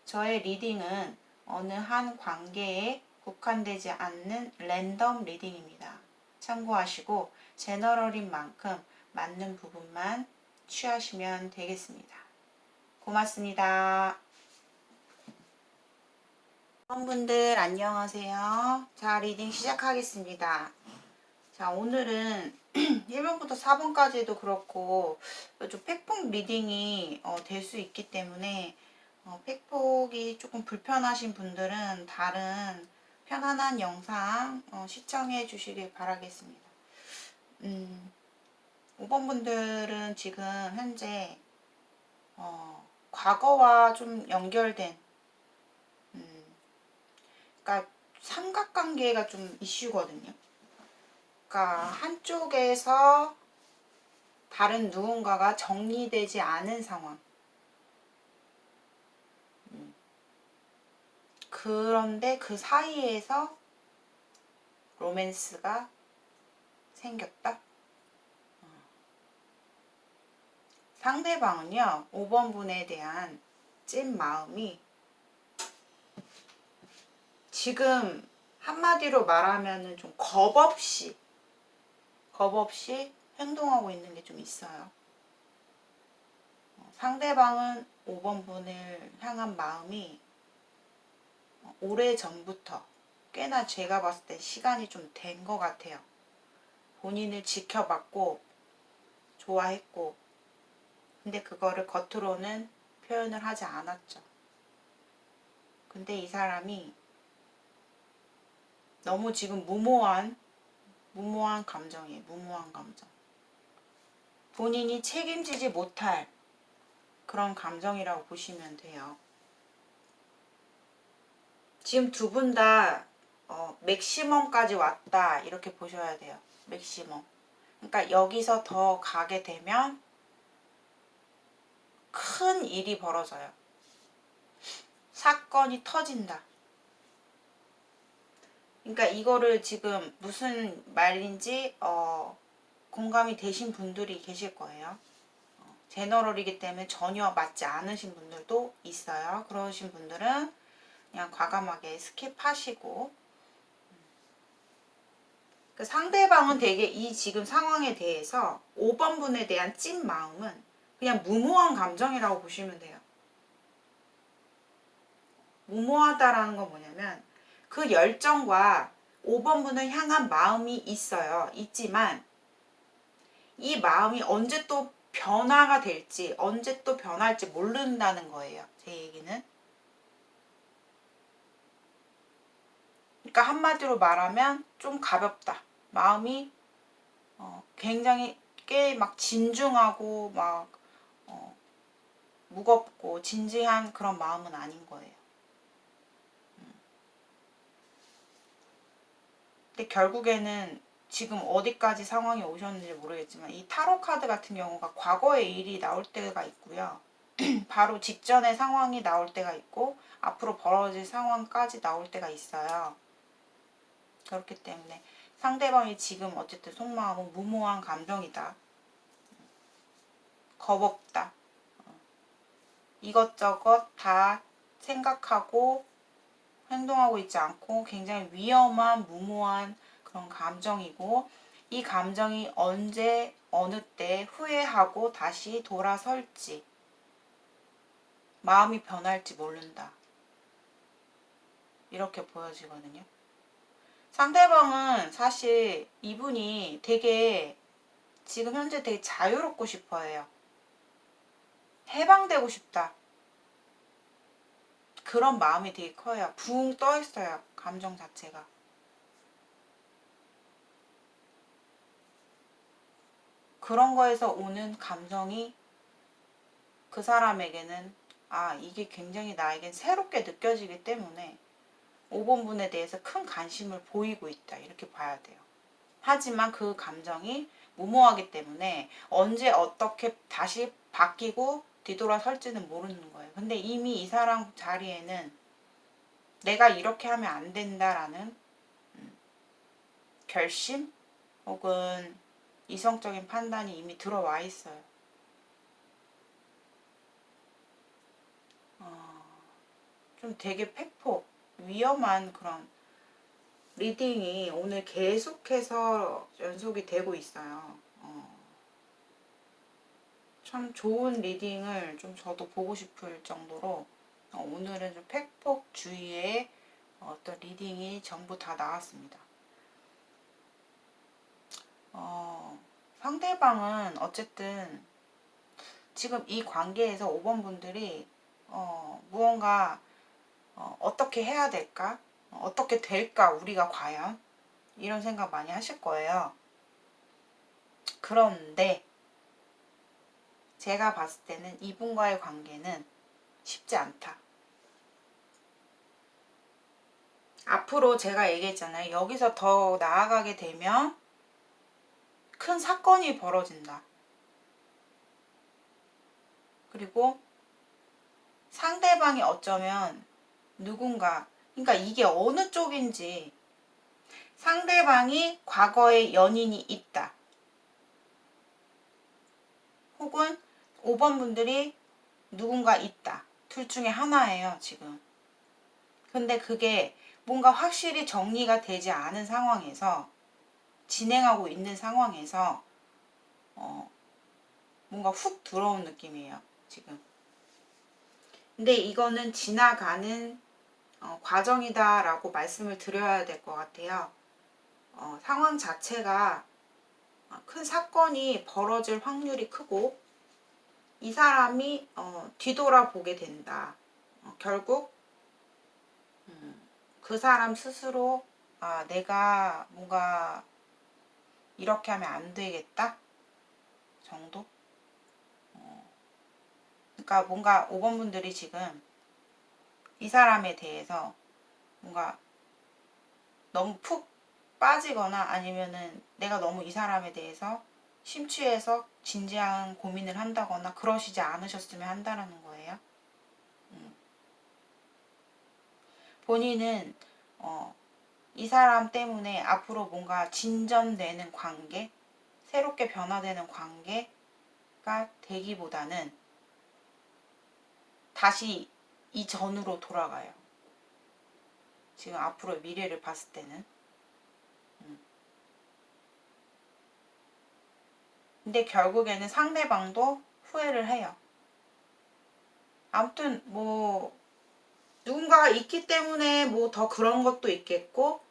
저의 리딩은 어느 한 관계에 국한되지 않는 랜덤 리딩입니다. 참고하시고 제너럴인 만큼 맞는 부분만 취하시면 되겠습니다. 고맙습니다. 분들 안녕하세요. 자, 리딩 시작하겠습니다. 자, 오늘은 1번부터 4번까지도 그렇고 좀 팩폭 리딩이 될 수 있기 때문에 팩폭이 조금 불편하신 분들은 다른 편안한 영상 시청해 주시길 바라겠습니다. 5번 분들은 지금 현재 과거와 좀 연결된 그러니까 삼각관계가 좀 이슈거든요. 그러니까 한쪽에서 다른 누군가가 정리되지 않은 상황. 그런데 그 사이에서 로맨스가 생겼다. 상대방은요, 5번 분에 대한 찐 마음이 지금 한마디로 말하면은 좀 겁 없이 행동하고 있는 게 좀 있어요. 상대방은 5번 분을 향한 마음이 오래 전부터 꽤나 제가 봤을 때 시간이 좀 된 것 같아요. 본인을 지켜봤고 좋아했고, 근데 그거를 겉으로는 표현을 하지 않았죠. 근데 이 사람이 너무 지금 무모한 감정이에요. 무모한 감정. 본인이 책임지지 못할 그런 감정이라고 보시면 돼요. 지금 두 분 다 맥시멈까지 왔다 이렇게 보셔야 돼요. 맥시멈. 그러니까 여기서 더 가게 되면 큰 일이 벌어져요. 사건이 터진다. 그러니까 이거를 지금 무슨 말인지 공감이 되신 분들이 계실 거예요. 제너럴이기 때문에 전혀 맞지 않으신 분들도 있어요. 그러신 분들은 그냥 과감하게 스킵하시고, 그 상대방은 되게 이 지금 상황에 대해서 5번 분에 대한 찐 마음은 그냥 무모한 감정이라고 보시면 돼요. 무모하다라는 건 뭐냐면 그 열정과 5번 분을 향한 마음이 있어요. 있지만 이 마음이 언제 또 변화가 될지, 언제 또 변할지 모른다는 거예요. 제 얘기는. 그러니까 한마디로 말하면 좀 가볍다. 마음이 굉장히 꽤 막 진중하고 막 무겁고 진지한 그런 마음은 아닌 거예요. 근데 결국에는 지금 어디까지 상황이 오셨는지 모르겠지만 이 타로 카드 같은 경우가 과거의 일이 나올 때가 있고요. 바로 직전의 상황이 나올 때가 있고 앞으로 벌어질 상황까지 나올 때가 있어요. 그렇기 때문에 상대방이 지금 어쨌든 속마음은 무모한 감정이다. 겁없다. 이것저것 다 생각하고 행동하고 있지 않고 굉장히 위험한 무모한 그런 감정이고, 이 감정이 언제 어느 때 후회하고 다시 돌아설지, 마음이 변할지 모른다. 이렇게 보여지거든요. 상대방은 사실 이분이 되게 지금 현재 되게 자유롭고 싶어 해요. 해방되고 싶다. 그런 마음이 되게 커요. 붕 떠 있어요. 감정 자체가. 그런 거에서 오는 감정이 그 사람에게는 이게 굉장히 나에겐 새롭게 느껴지기 때문에 5번 분에 대해서 큰 관심을 보이고 있다. 이렇게 봐야 돼요. 하지만 그 감정이 무모하기 때문에 언제 어떻게 다시 바뀌고 뒤돌아설지는 모르는 거예요. 근데 이미 이 사람 자리에는 내가 이렇게 하면 안 된다라는 결심 혹은 이성적인 판단이 이미 들어와 있어요. 좀 되게 팩폭, 위험한 그런 리딩이 오늘 계속해서 연속이 되고 있어요. 참 좋은 리딩을 좀 저도 보고 싶을 정도로 오늘은 좀 팩폭주의의 어떤 리딩이 전부 다 나왔습니다. 상대방은 어쨌든 지금 이 관계에서 5번 분들이 무언가 어떻게 해야 될까? 어떻게 될까? 우리가 과연? 이런 생각 많이 하실 거예요. 그런데 제가 봤을 때는 이분과의 관계는 쉽지 않다. 앞으로 제가 얘기했잖아요. 여기서 더 나아가게 되면 큰 사건이 벌어진다. 그리고 상대방이 어쩌면 누군가, 그러니까 이게 어느 쪽인지, 상대방이 과거에 연인이 있다. 혹은 5번 분들이 누군가 있다. 둘 중에 하나예요, 지금. 근데 그게 뭔가 확실히 정리가 되지 않은 상황에서, 진행하고 있는 상황에서, 뭔가 훅 들어온 느낌이에요, 지금. 근데 이거는 지나가는 과정이다라고 말씀을 드려야 될 것 같아요. 상황 자체가 큰 사건이 벌어질 확률이 크고, 이 사람이 뒤돌아보게 된다. 결국 그 사람 스스로 내가 뭔가 이렇게 하면 안 되겠다 정도? 그러니까 뭔가 5번 분들이 지금 이 사람에 대해서 뭔가 너무 푹 빠지거나 아니면은 내가 너무 이 사람에 대해서 심취해서 진지한 고민을 한다거나 그러시지 않으셨으면 한다는 거예요. 본인은 이 사람 때문에 앞으로 뭔가 진전되는 관계, 새롭게 변화되는 관계가 되기보다는 다시 이전으로 돌아가요. 지금 앞으로 미래를 봤을 때는. 근데 결국에는 상대방도 후회를 해요. 아무튼 뭐 누군가가 있기 때문에 뭐 더 그런 것도 있겠고,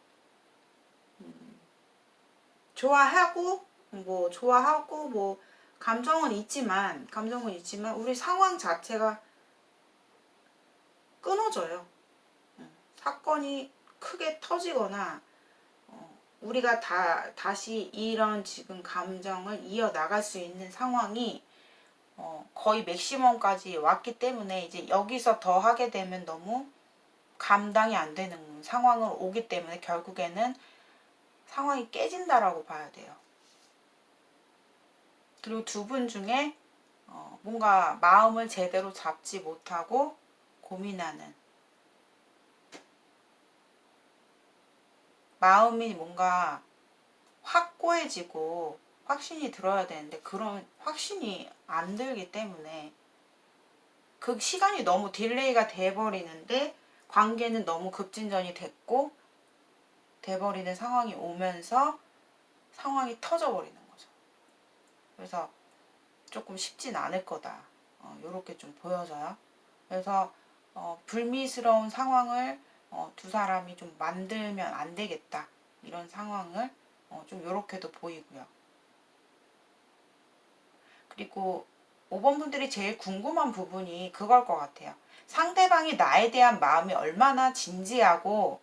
좋아하고 뭐 감정은 있지만 우리 상황 자체가 끊어져요. 사건이 크게 터지거나 우리가 다시 이런 지금 감정을 이어나갈 수 있는 상황이 거의 맥시멈까지 왔기 때문에 이제 여기서 더 하게 되면 너무 감당이 안 되는 상황으로 오기 때문에 결국에는 상황이 깨진다라고 봐야 돼요. 그리고 두 분 중에 뭔가 마음을 제대로 잡지 못하고 고민하는, 마음이 뭔가 확고해지고 확신이 들어야 되는데 그런 확신이 안 들기 때문에 그 시간이 너무 딜레이가 돼버리는데 관계는 너무 급진전이 돼버리는 상황이 오면서 상황이 터져버리는 거죠. 그래서 조금 쉽진 않을 거다. 요렇게 좀 보여져요. 그래서 불미스러운 상황을 두 사람이 좀 만들면 안 되겠다. 이런 상황을 좀 요렇게도 보이고요. 그리고 5번 분들이 제일 궁금한 부분이 그걸 것 같아요. 상대방이 나에 대한 마음이 얼마나 진지하고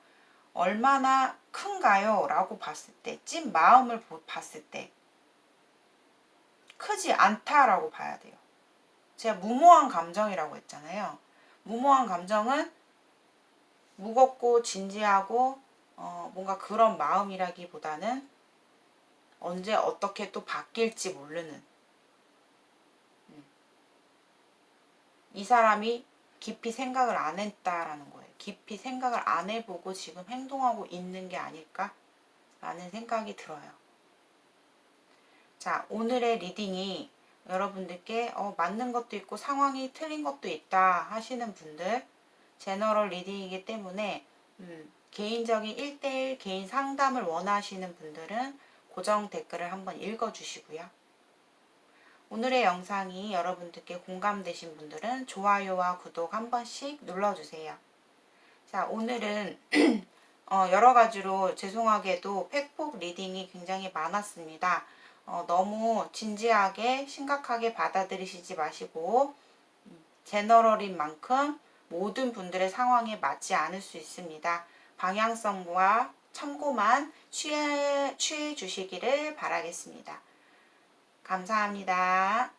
얼마나 큰가요? 라고 봤을 때, 찐 마음을 봤을 때 크지 않다라고 봐야 돼요. 제가 무모한 감정이라고 했잖아요. 무모한 감정은 무겁고 진지하고 뭔가 그런 마음이라기보다는 언제 어떻게 또 바뀔지 모르는, 이 사람이 깊이 생각을 안 했다라는 거예요. 깊이 생각을 안 해보고 지금 행동하고 있는 게 아닐까라는 생각이 들어요. 자, 오늘의 리딩이 여러분들께 맞는 것도 있고 상황이 틀린 것도 있다 하시는 분들, 제너럴 리딩이기 때문에 개인적인 1대1 개인 상담을 원하시는 분들은 고정 댓글을 한번 읽어주시고요. 오늘의 영상이 여러분들께 공감되신 분들은 좋아요와 구독 한 번씩 눌러주세요. 자, 오늘은 여러 가지로 죄송하게도 팩폭 리딩이 굉장히 많았습니다. 너무 진지하게 심각하게 받아들이시지 마시고 제너럴인 만큼 모든 분들의 상황에 맞지 않을 수 있습니다. 방향성과 참고만 취해 주시기를 바라겠습니다. 감사합니다.